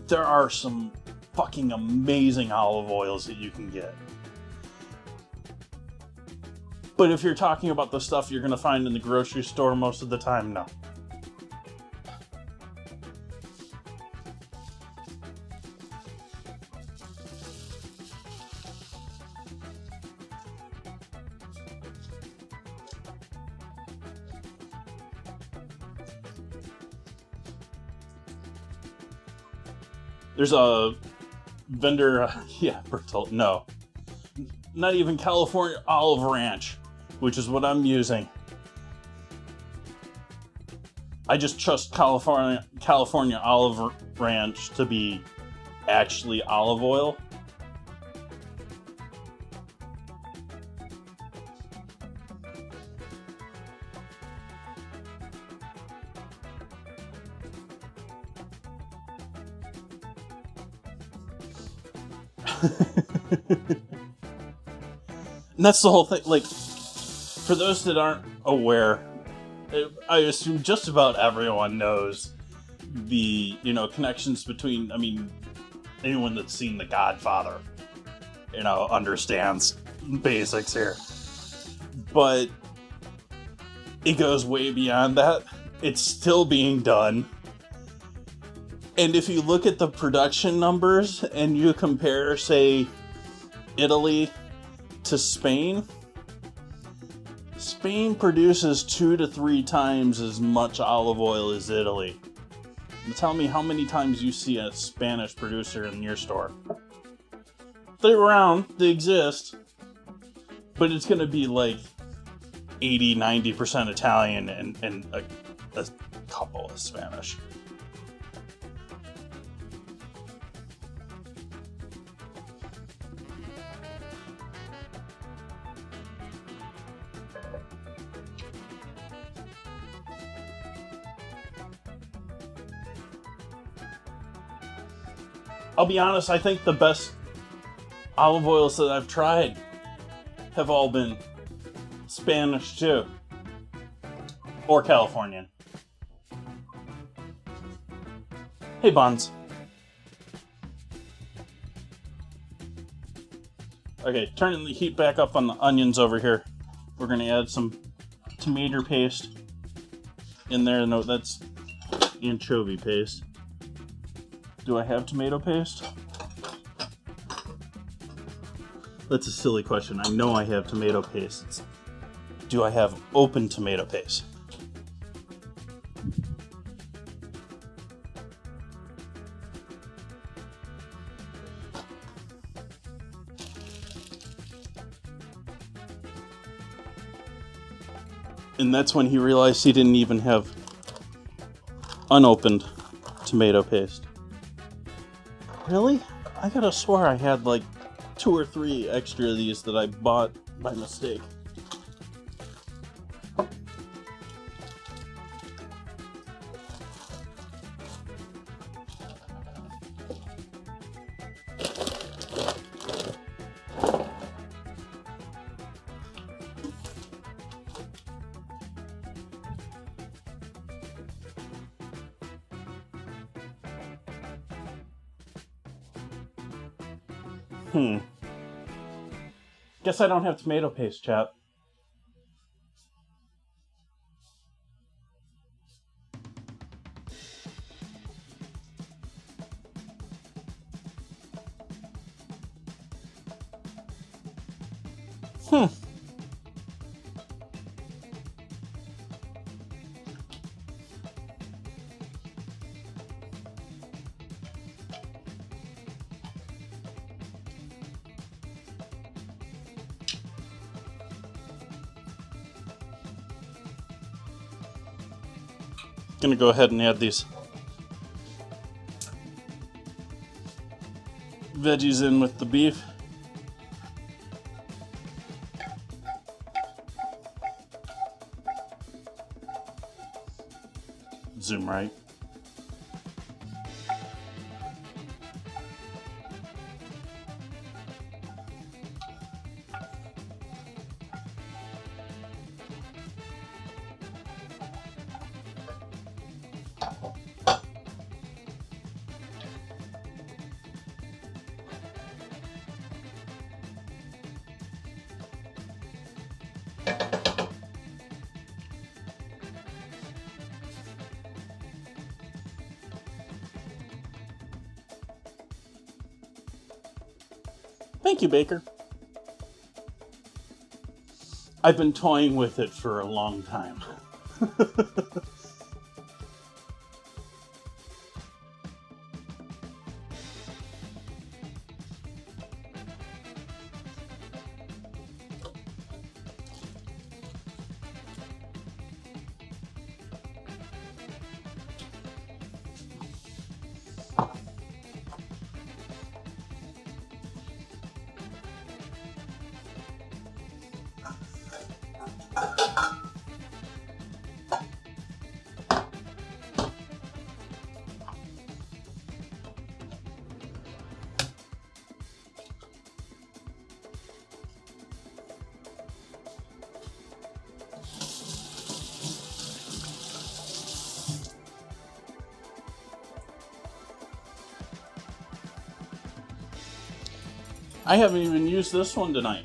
there are some fucking amazing olive oils that you can get. But if you're talking about the stuff you're going to find in the grocery store most of the time, no. There's a vendor, no. Not even California Olive Ranch, which is what I'm using. I just trust California Olive Ranch to be actually olive oil. And that's the whole thing. Like, for those that aren't aware, I assume just about everyone knows the, connections between, anyone that's seen The Godfather, understands basics here. But it goes way beyond that. It's still being done. And if you look at the production numbers and you compare, say, Italy to Spain produces 2 to 3 times as much olive oil as Italy. And tell me how many times you see a Spanish producer in your store. They're around, they exist, but it's going to be like 80-90% Italian and a couple of Spanish. I'll be honest, I think the best olive oils that I've tried have all been Spanish too. Or Californian. Hey, Buns. Okay, turning the heat back up on the onions over here. We're going to add some tomato paste in there. No, that's anchovy paste. Do I have tomato paste? That's a silly question. I know I have tomato paste. Do I have open tomato paste? And that's when he realized he didn't even have unopened tomato paste. Really? I could have swore I had like 2 or 3 extra of these that I bought by mistake. Guess I don't have tomato paste, chap. Gonna go ahead and add these veggies in with the beef. Zoom right. Thank you, Baker. I've been toying with it for a long time. I haven't even used this one tonight.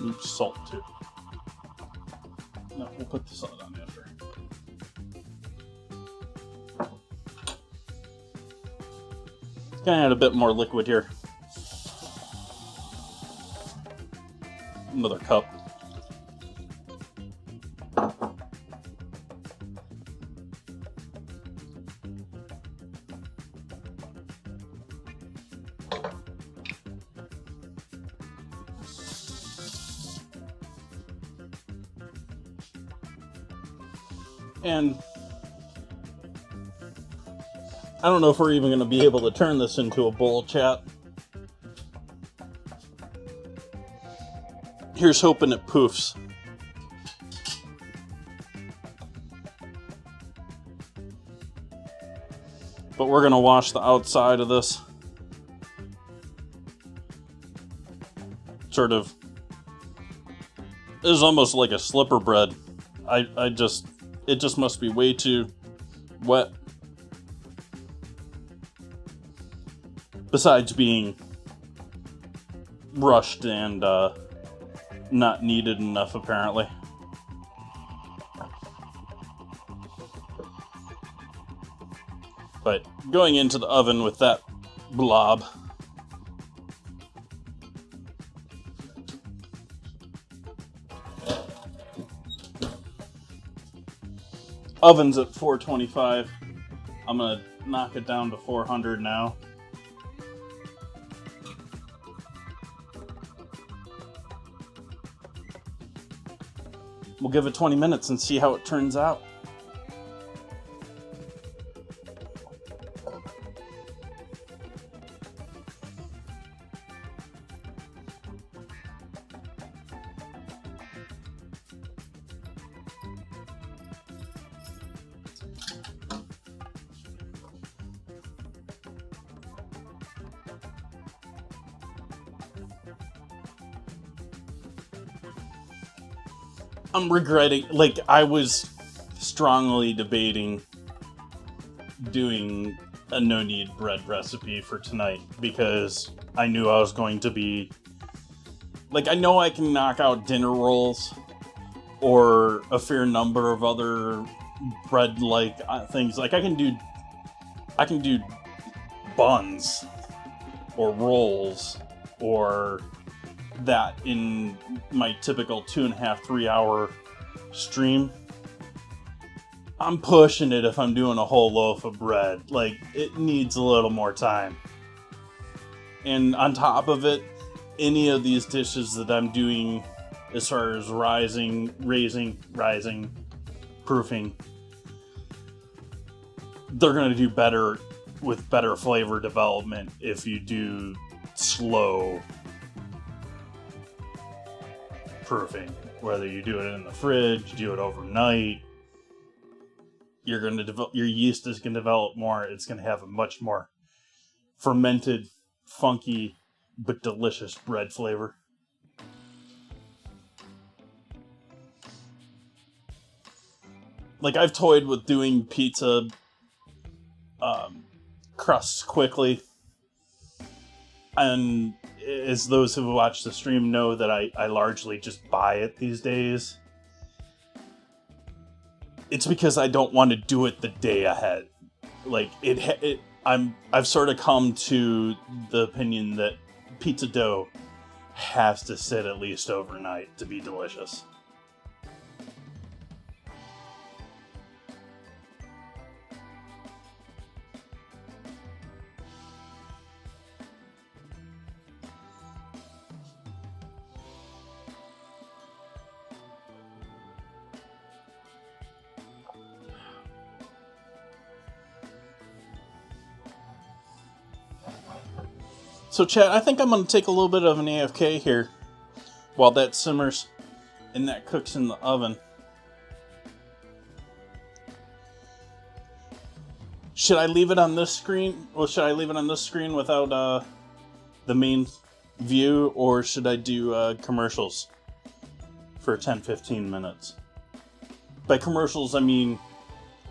Need salt too. No, we'll put the salt on after. Gonna add a bit more liquid here. Another cup. And I don't know if we're even going to be able to turn this into a bowl, chat. Here's hoping it poofs. But we're going to wash the outside of this. Sort of. This is almost like a slipper bread. It just must be way too wet. Besides being rushed and not kneaded enough, apparently. But going into the oven with that blob. Oven's at 425. I'm gonna knock it down to 400 now. We'll give it 20 minutes and see how it turns out. I'm regretting, like, I was strongly debating doing a no-knead bread recipe for tonight because I knew I was going to be, like, I know I can knock out dinner rolls or a fair number of other bread-like things. Like, I can do buns or rolls or that in my typical 2.5, 3 hour stream. I'm pushing it if I'm doing a whole loaf of bread. Like, it needs a little more time. And on top of it, any of these dishes that I'm doing as far as raising, proofing, they're going to do better with better flavor development if you do slow proofing. Whether you do it in the fridge, you do it overnight, you're going to develop, your yeast is going to develop more. It's going to have a much more fermented, funky, but delicious bread flavor. Like, I've toyed with doing pizza crusts quickly, and as those who watch the stream know that I largely just buy it these days. It's because I don't want to do it the day ahead. Like, I've sort of come to the opinion that pizza dough has to sit at least overnight to be delicious. So, chat, I think I'm going to take a little bit of an AFK here while that simmers and that cooks in the oven. Should I leave it on this screen? Well, should I leave it on this screen without the main view, or should I do commercials for 10-15 minutes? By commercials, I mean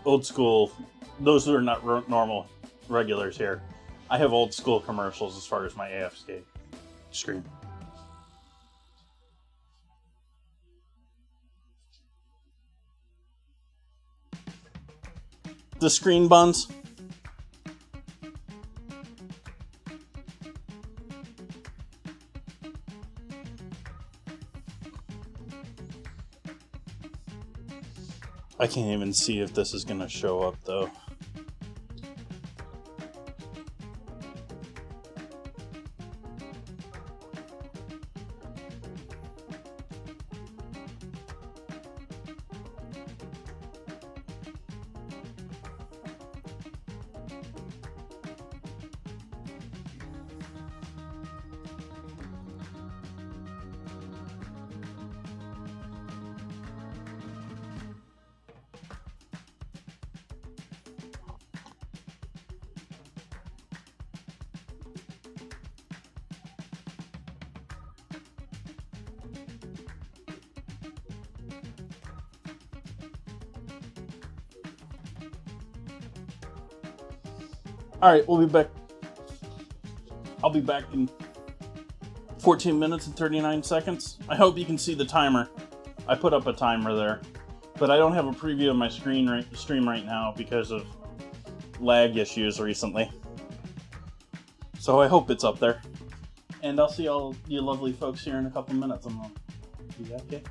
old school. Those are not normal regulars here. I have old school commercials as far as my AFK screen. The screen buns. I can't even see if this is going to show up though. Alright, we'll be back. I'll be back in 14 minutes and 39 seconds. I hope you can see the timer. I put up a timer there. But I don't have a preview of my stream right now because of lag issues recently. So I hope it's up there. And I'll see all you lovely folks here in a couple minutes. I'm gonna be back, okay?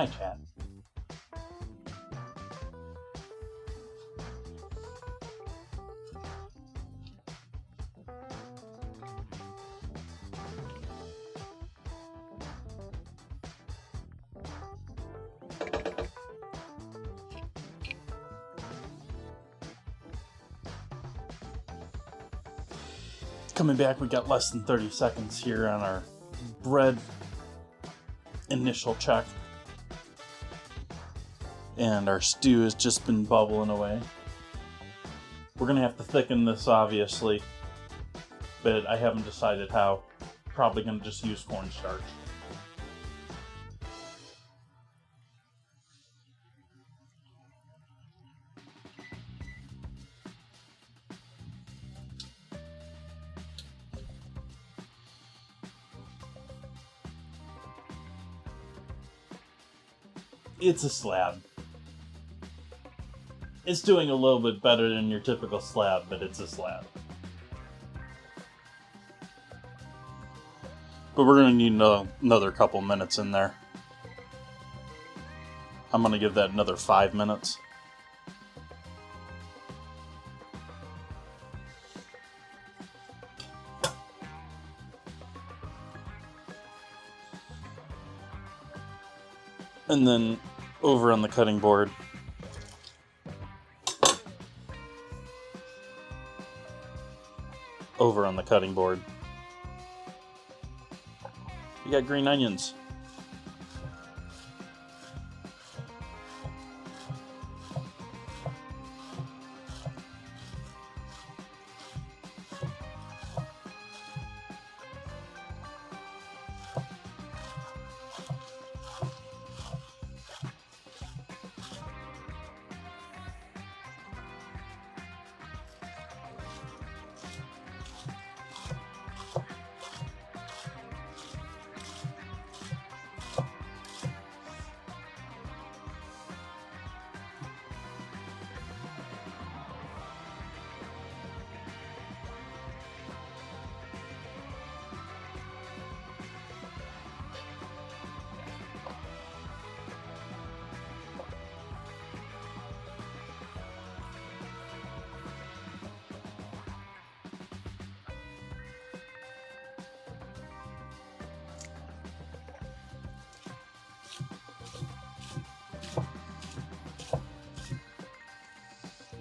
Hi, chat. Coming back, we got less than 30 seconds here on our bread initial check. And our stew has just been bubbling away. We're going to have to thicken this, obviously, but I haven't decided how. Probably going to just use cornstarch. It's a slab. It's doing a little bit better than your typical slab, but it's a slab. But we're going to need another couple minutes in there. I'm going to give that another 5 minutes. And then over on the cutting board, you got green onions.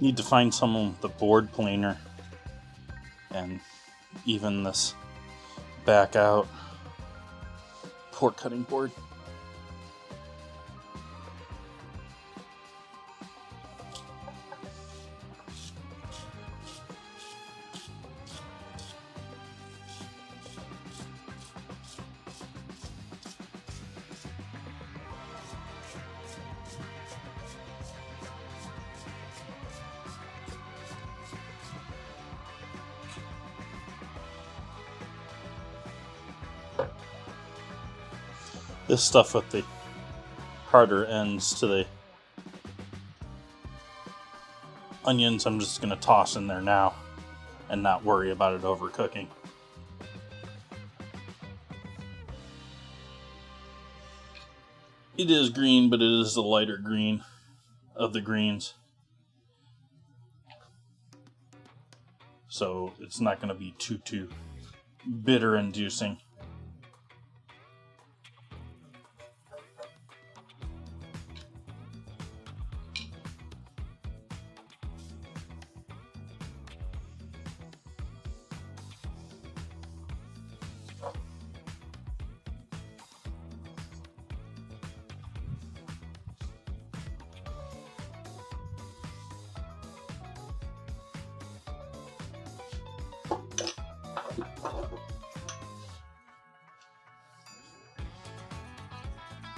Need to find someone with a board planer and even this back out pork cutting board. This stuff with the harder ends to the onions, I'm just going to toss in there now and not worry about it overcooking. It is green, but it is the lighter green of the greens. So it's not going to be too bitter inducing.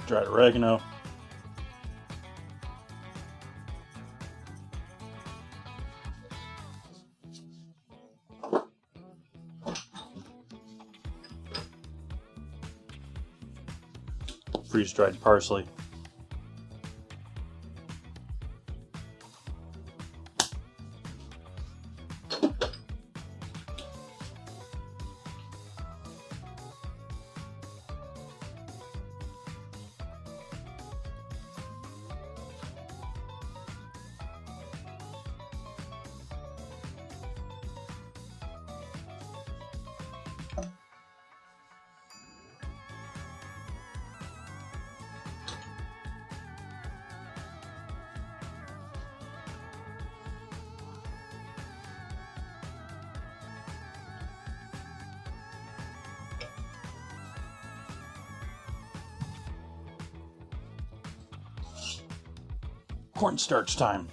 Dried oregano. Freeze-dried parsley. cornstarch time.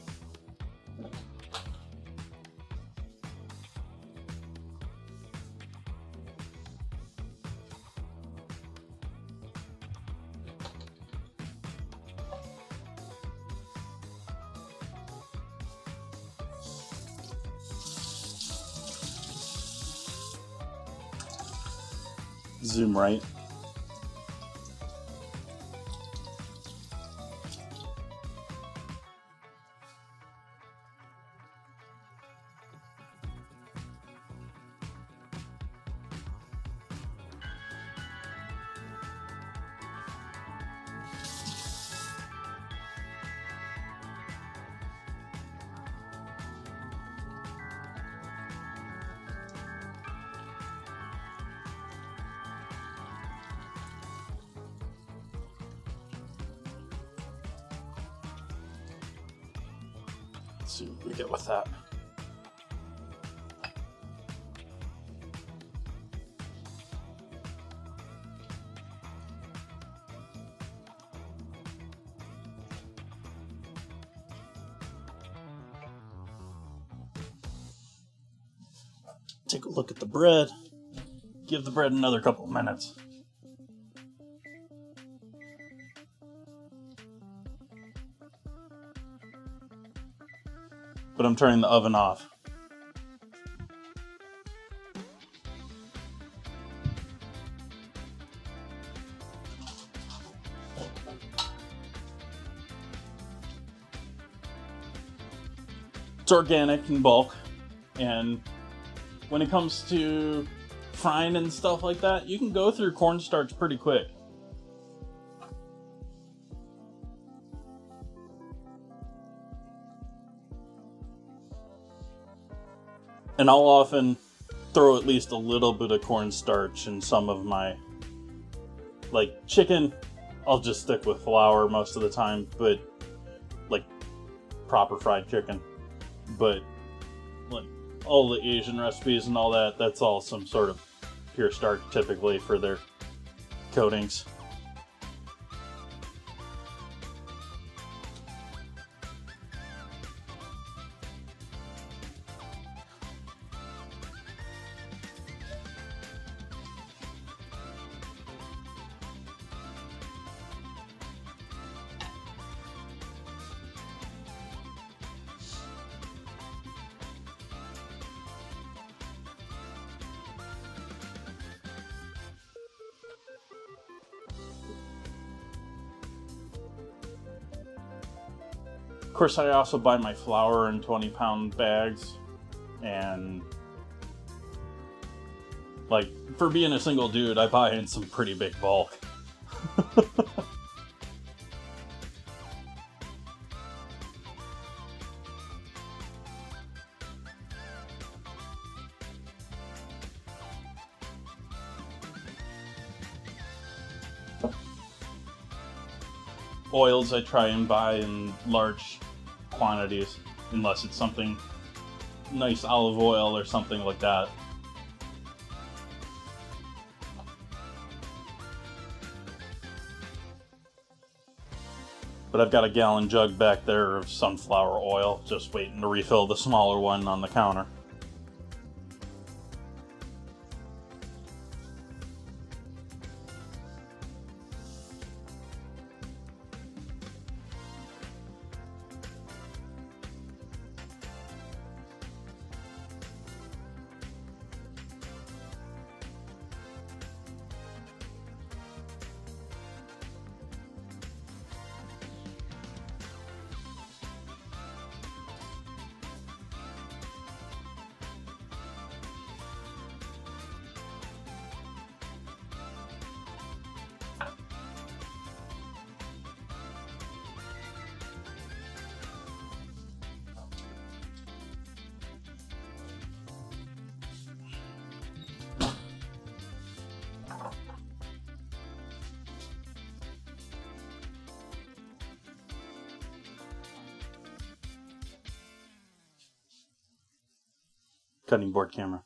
Zoom right. Let's see what we get with that. Take a look at the bread. Give the bread another couple of minutes. But I'm turning the oven off. It's organic in bulk, and when it comes to frying and stuff like that, you can go through cornstarch pretty quick. And I'll often throw at least a little bit of cornstarch in some of my, like chicken, I'll just stick with flour most of the time, but like proper fried chicken. But like all the Asian recipes and all that, that's all some sort of pure starch typically for their coatings. Of course, I also buy my flour in 20-pound bags, and like for being a single dude, I buy in some pretty big bulk. Oils I try and buy in large quantities, unless it's something nice, olive oil or something like that. But I've got a gallon jug back there of sunflower oil, just waiting to refill the smaller one on the counter. Cutting board camera.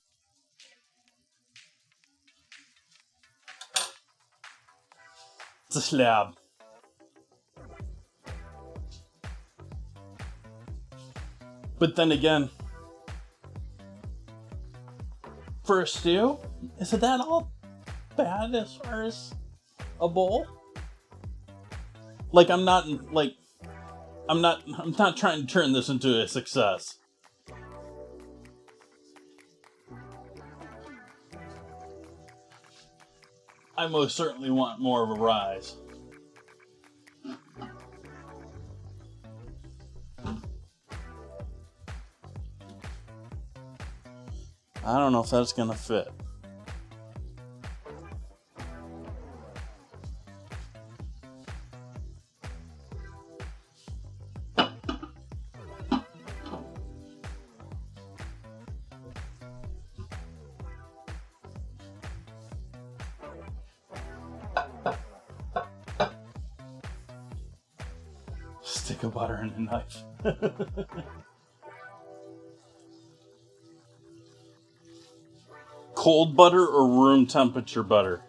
It's a slab. But then again, for a stew, is it that all bad as far as a bowl? Like, I'm not trying to turn this into a success. I most certainly want more of a rise. I don't know if that's gonna fit. Stick of butter and a knife. Cold butter or room temperature butter?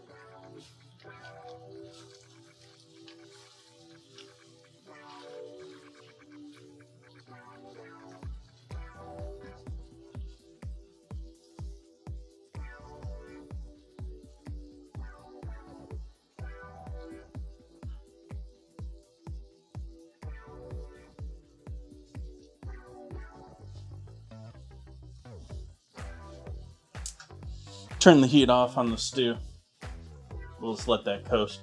Turn the heat off on the stew. We'll just let that coast.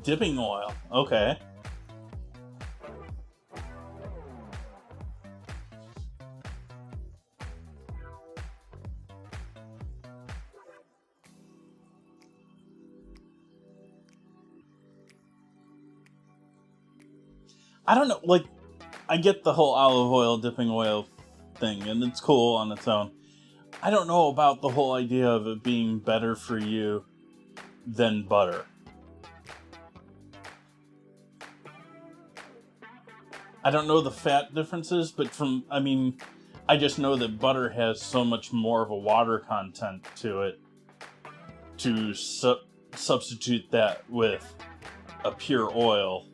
Dipping oil. Okay. I don't know, like, I get the whole olive oil, dipping oil thing, and it's cool on its own. I don't know about the whole idea of it being better for you than butter. I don't know the fat differences, but I just know that butter has so much more of a water content to it to substitute that with a pure oil.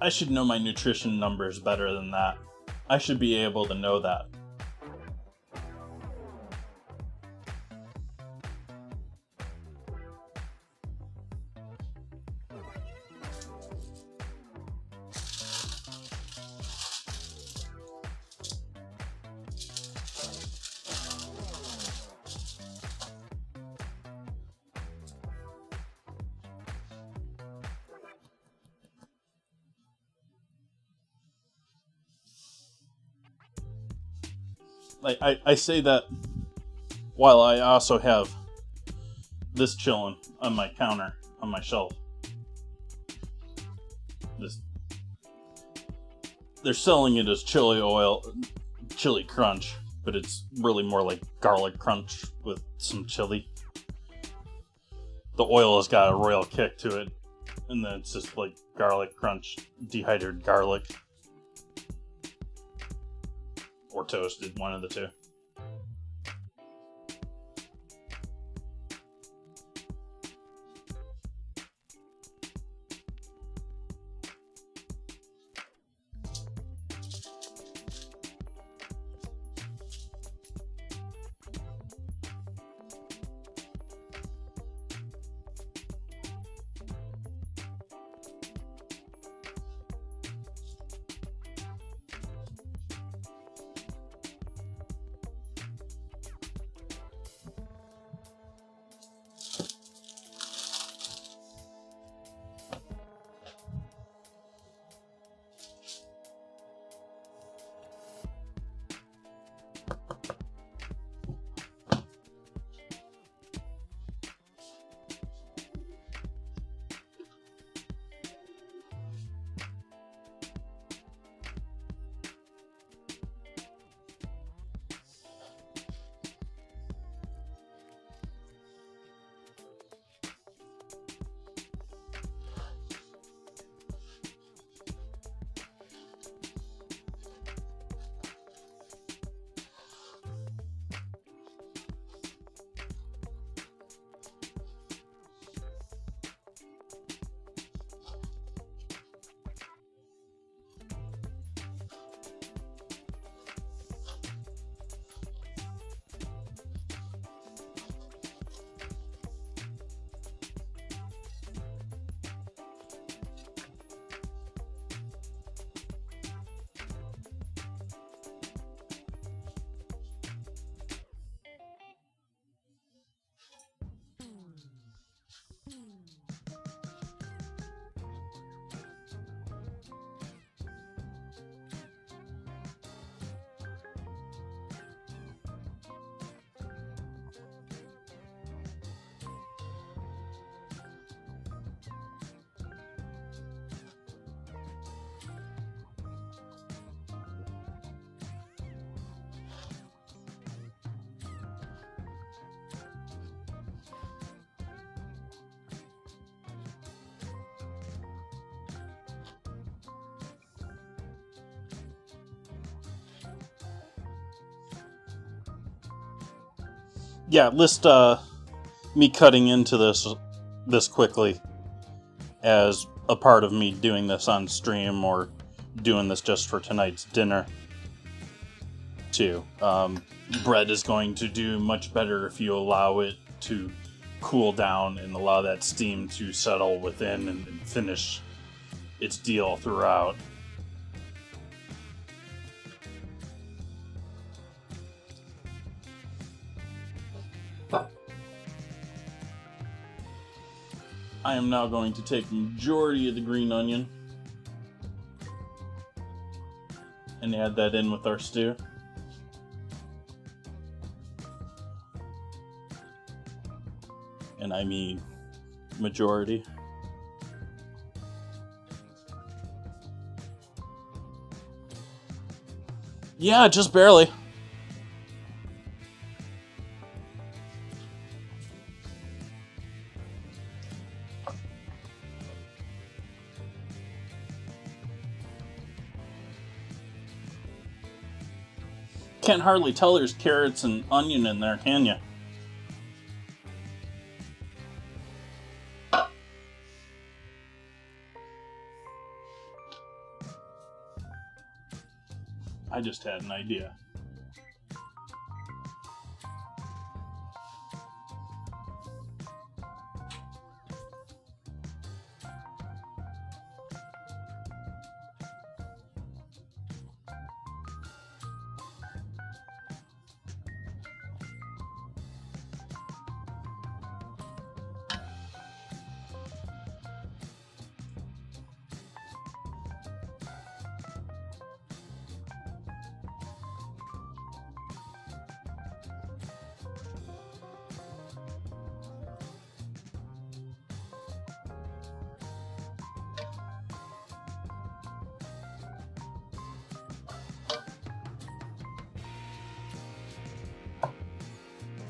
I should know my nutrition numbers better than that. I should be able to know that. Like, I say that while I also have this chilling on my counter, on my shelf. They're selling it as chili oil, chili crunch, but it's really more like garlic crunch with some chili. The oil has got a royal kick to it, and then it's just like garlic crunch, dehydrated garlic. Or toasted, one of the two. yeah, list me cutting into this quickly as a part of me doing this on stream or doing this just for tonight's dinner too. Bread is going to do much better if you allow it to cool down and allow that steam to settle within and finish its deal throughout. I am now going to take the majority of the green onion and add that in with our stew. And I mean majority. Yeah, just barely. Can't hardly tell there's carrots and onion in there, can you? I just had an idea.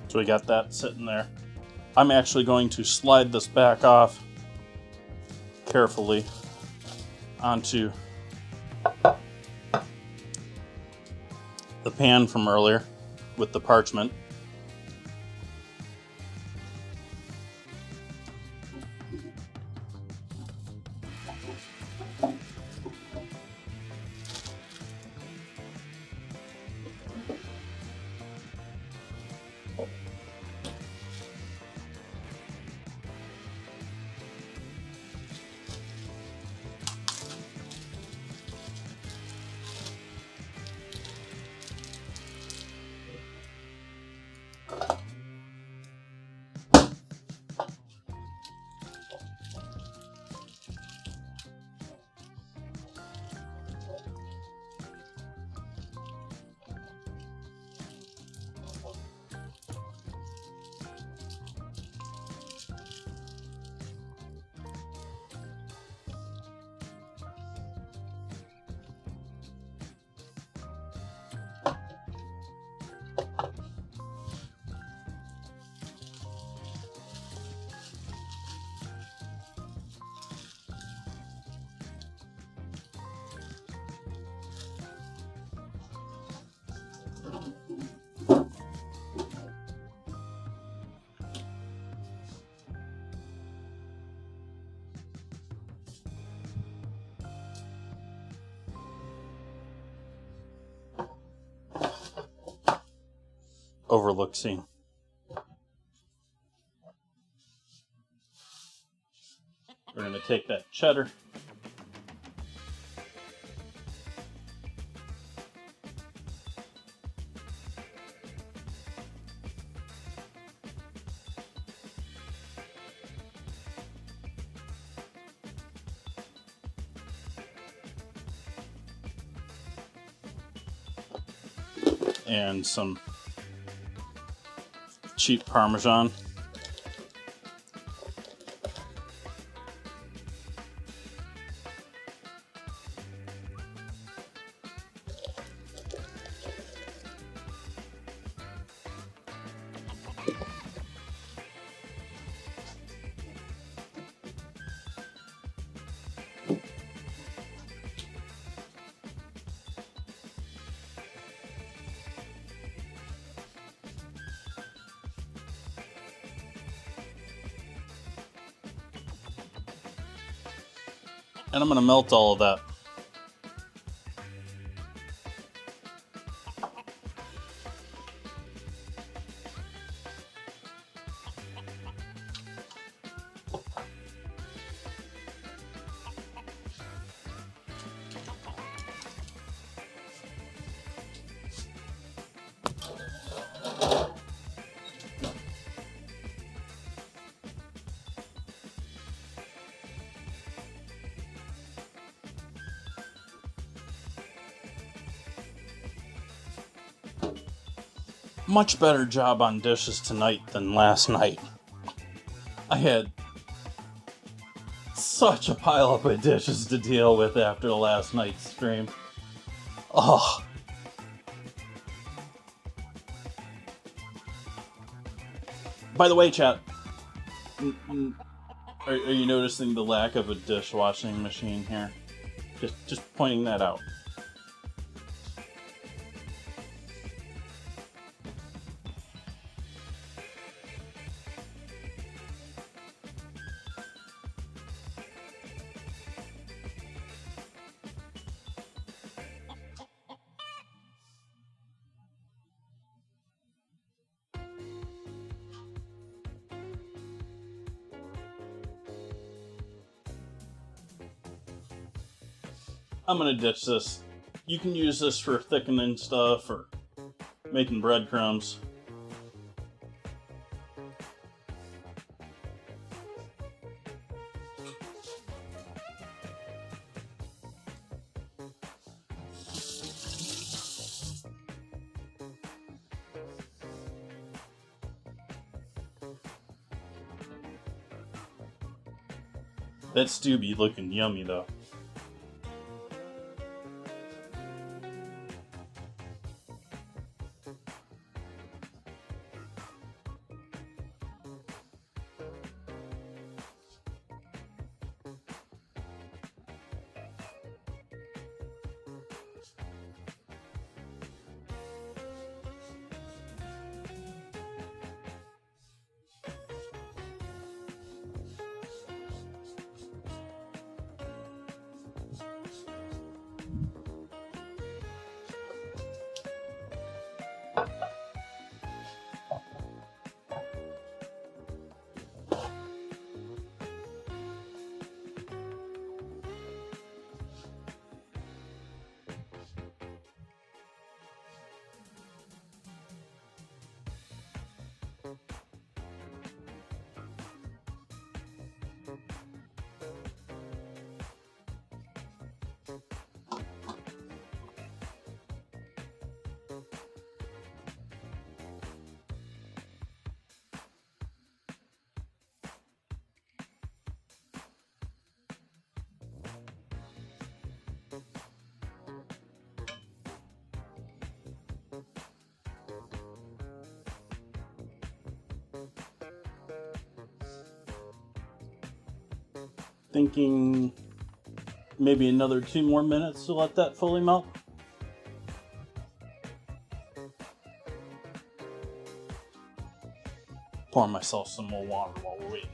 So we got that sitting there. I'm actually going to slide this back off carefully onto the pan from earlier with the parchment. Overlook scene. We're going to take that cheddar. And some cheap Parmesan. And I'm gonna melt all of that. Much better job on dishes tonight than last night. I had such a pileup of dishes to deal with after last night's stream. Oh. By the way, chat, are you noticing the lack of a dishwashing machine here? Just pointing that out. I'm gonna ditch this. You can use this for thickening stuff or making breadcrumbs. That stew be looking yummy though. Thinking maybe another 2 more minutes to let that fully melt. Pour myself some more water while we're waiting.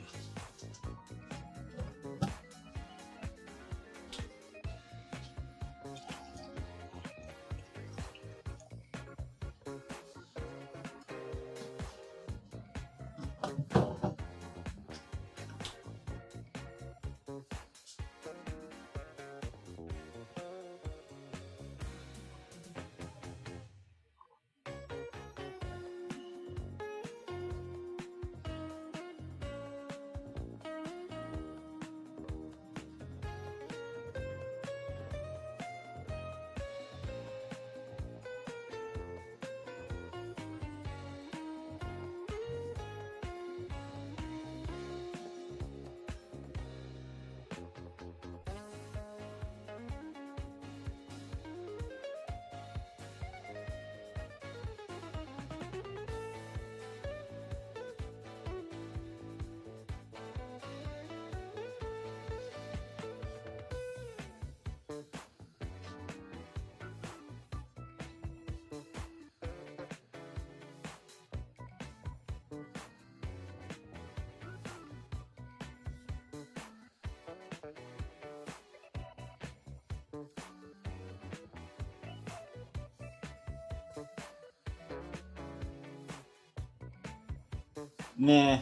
Nah.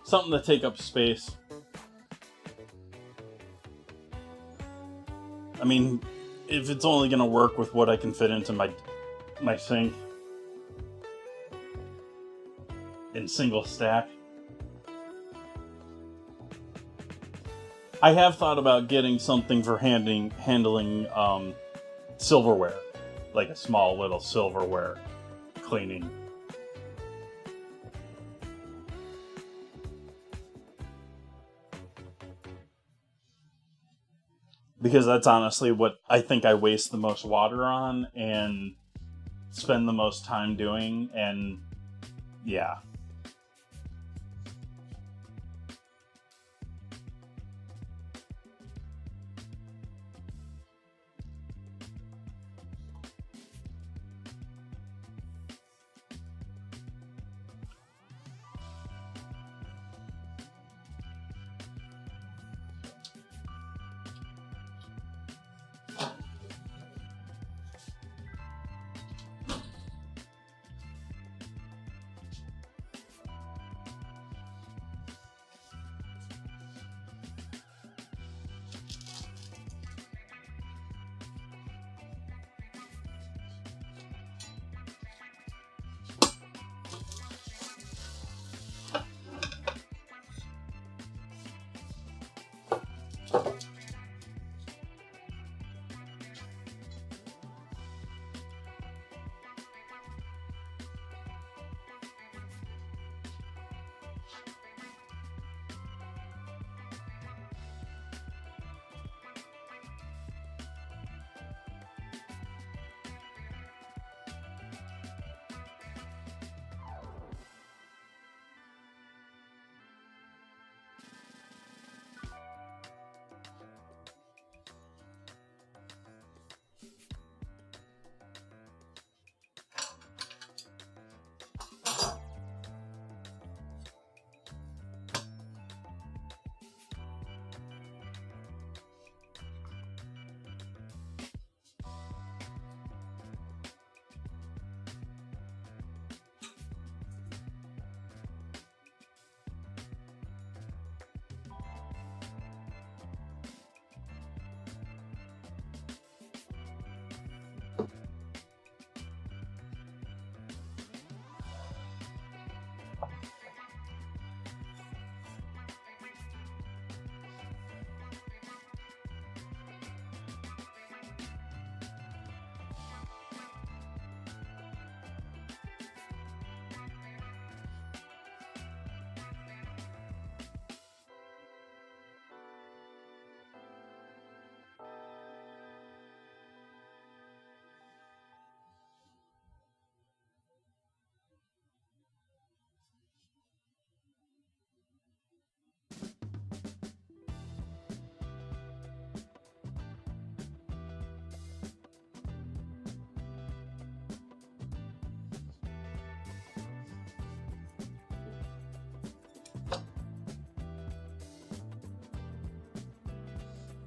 Something to take up space. I mean, if it's only gonna work with what I can fit into my sink in single stack. I have thought about getting something for handling silverware, like a small little silverware cleaning. Because that's honestly what I think I waste the most water on and spend the most time doing, and yeah.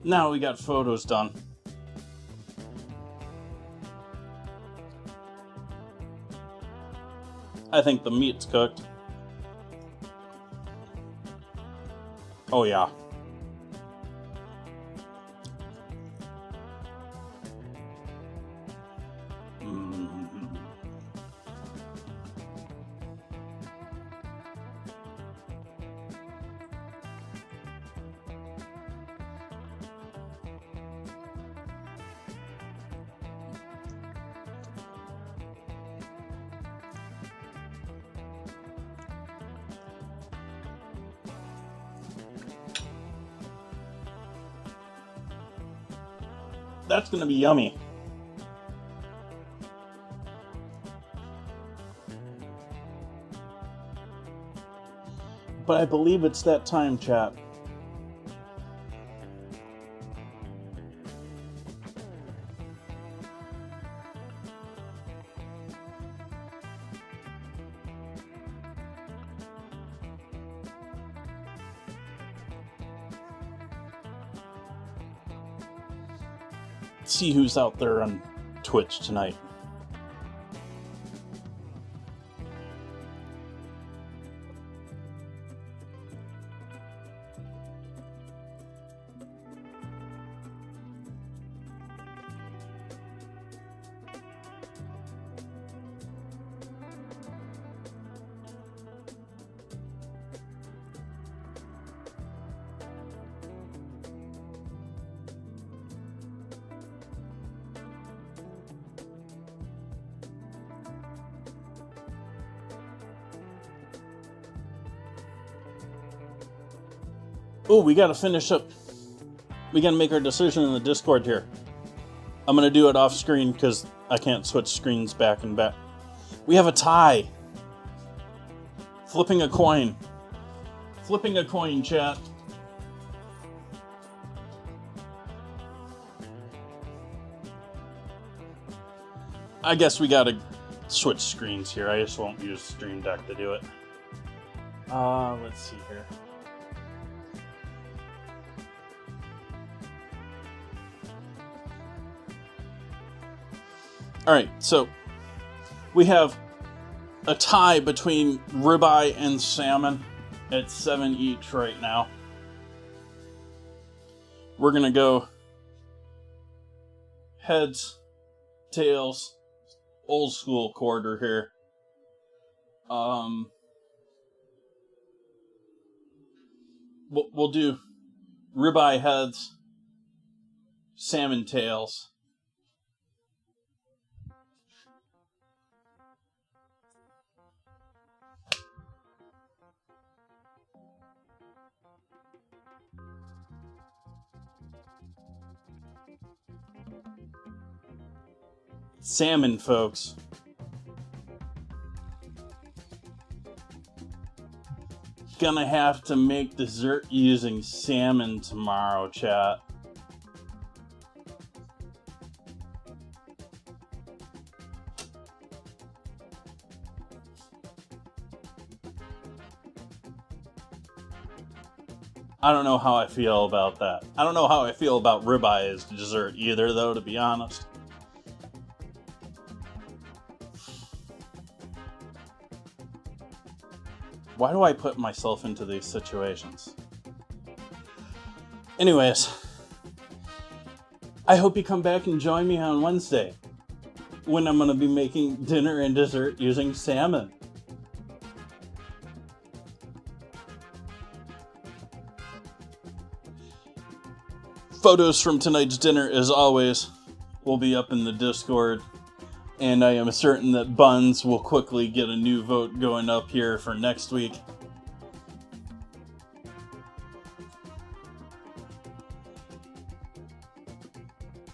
Now we got photos done. I think the meat's cooked. Oh yeah. That's gonna be yummy. But I believe it's that time, chat. See who's out there on Twitch tonight. Oh, we gotta finish up. We gotta make our decision in the Discord here. I'm gonna do it off screen because I can't switch screens back and back. We have a tie. Flipping a coin. Flipping a coin, chat. I guess we gotta switch screens here. I just won't use Stream Deck to do it. Let's see here. Alright, so we have a tie between ribeye and salmon at 7 each right now. We're gonna go heads, tails, old school quarter here. We'll do ribeye heads, salmon tails. Salmon, folks. Gonna have to make dessert using salmon tomorrow, chat. I don't know how I feel about that. I don't know how I feel about ribeye as dessert either, though, to be honest. Why do I put myself into these situations? Anyways, I hope you come back and join me on Wednesday when I'm going to be making dinner and dessert using salmon. Photos from tonight's dinner, as always, will be up in the Discord. And I am certain that Buns will quickly get a new vote going up here for next week.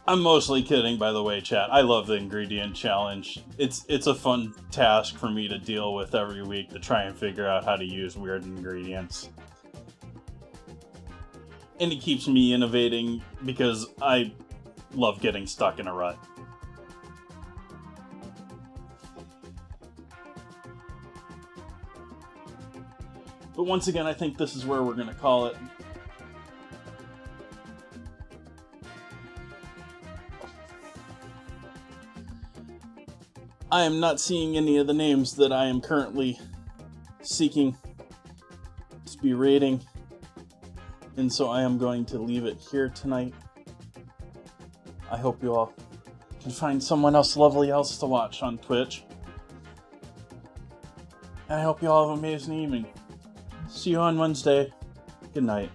I'm mostly kidding, by the way, chat. I love the ingredient challenge. It's a fun task for me to deal with every week to try and figure out how to use weird ingredients. And it keeps me innovating because I love getting stuck in a rut. But once again, I think this is where we're going to call it. I am not seeing any of the names that I am currently seeking to be rating. And so I am going to leave it here tonight. I hope you all can find someone lovely else to watch on Twitch. And I hope you all have an amazing evening. See you on Wednesday. Good night.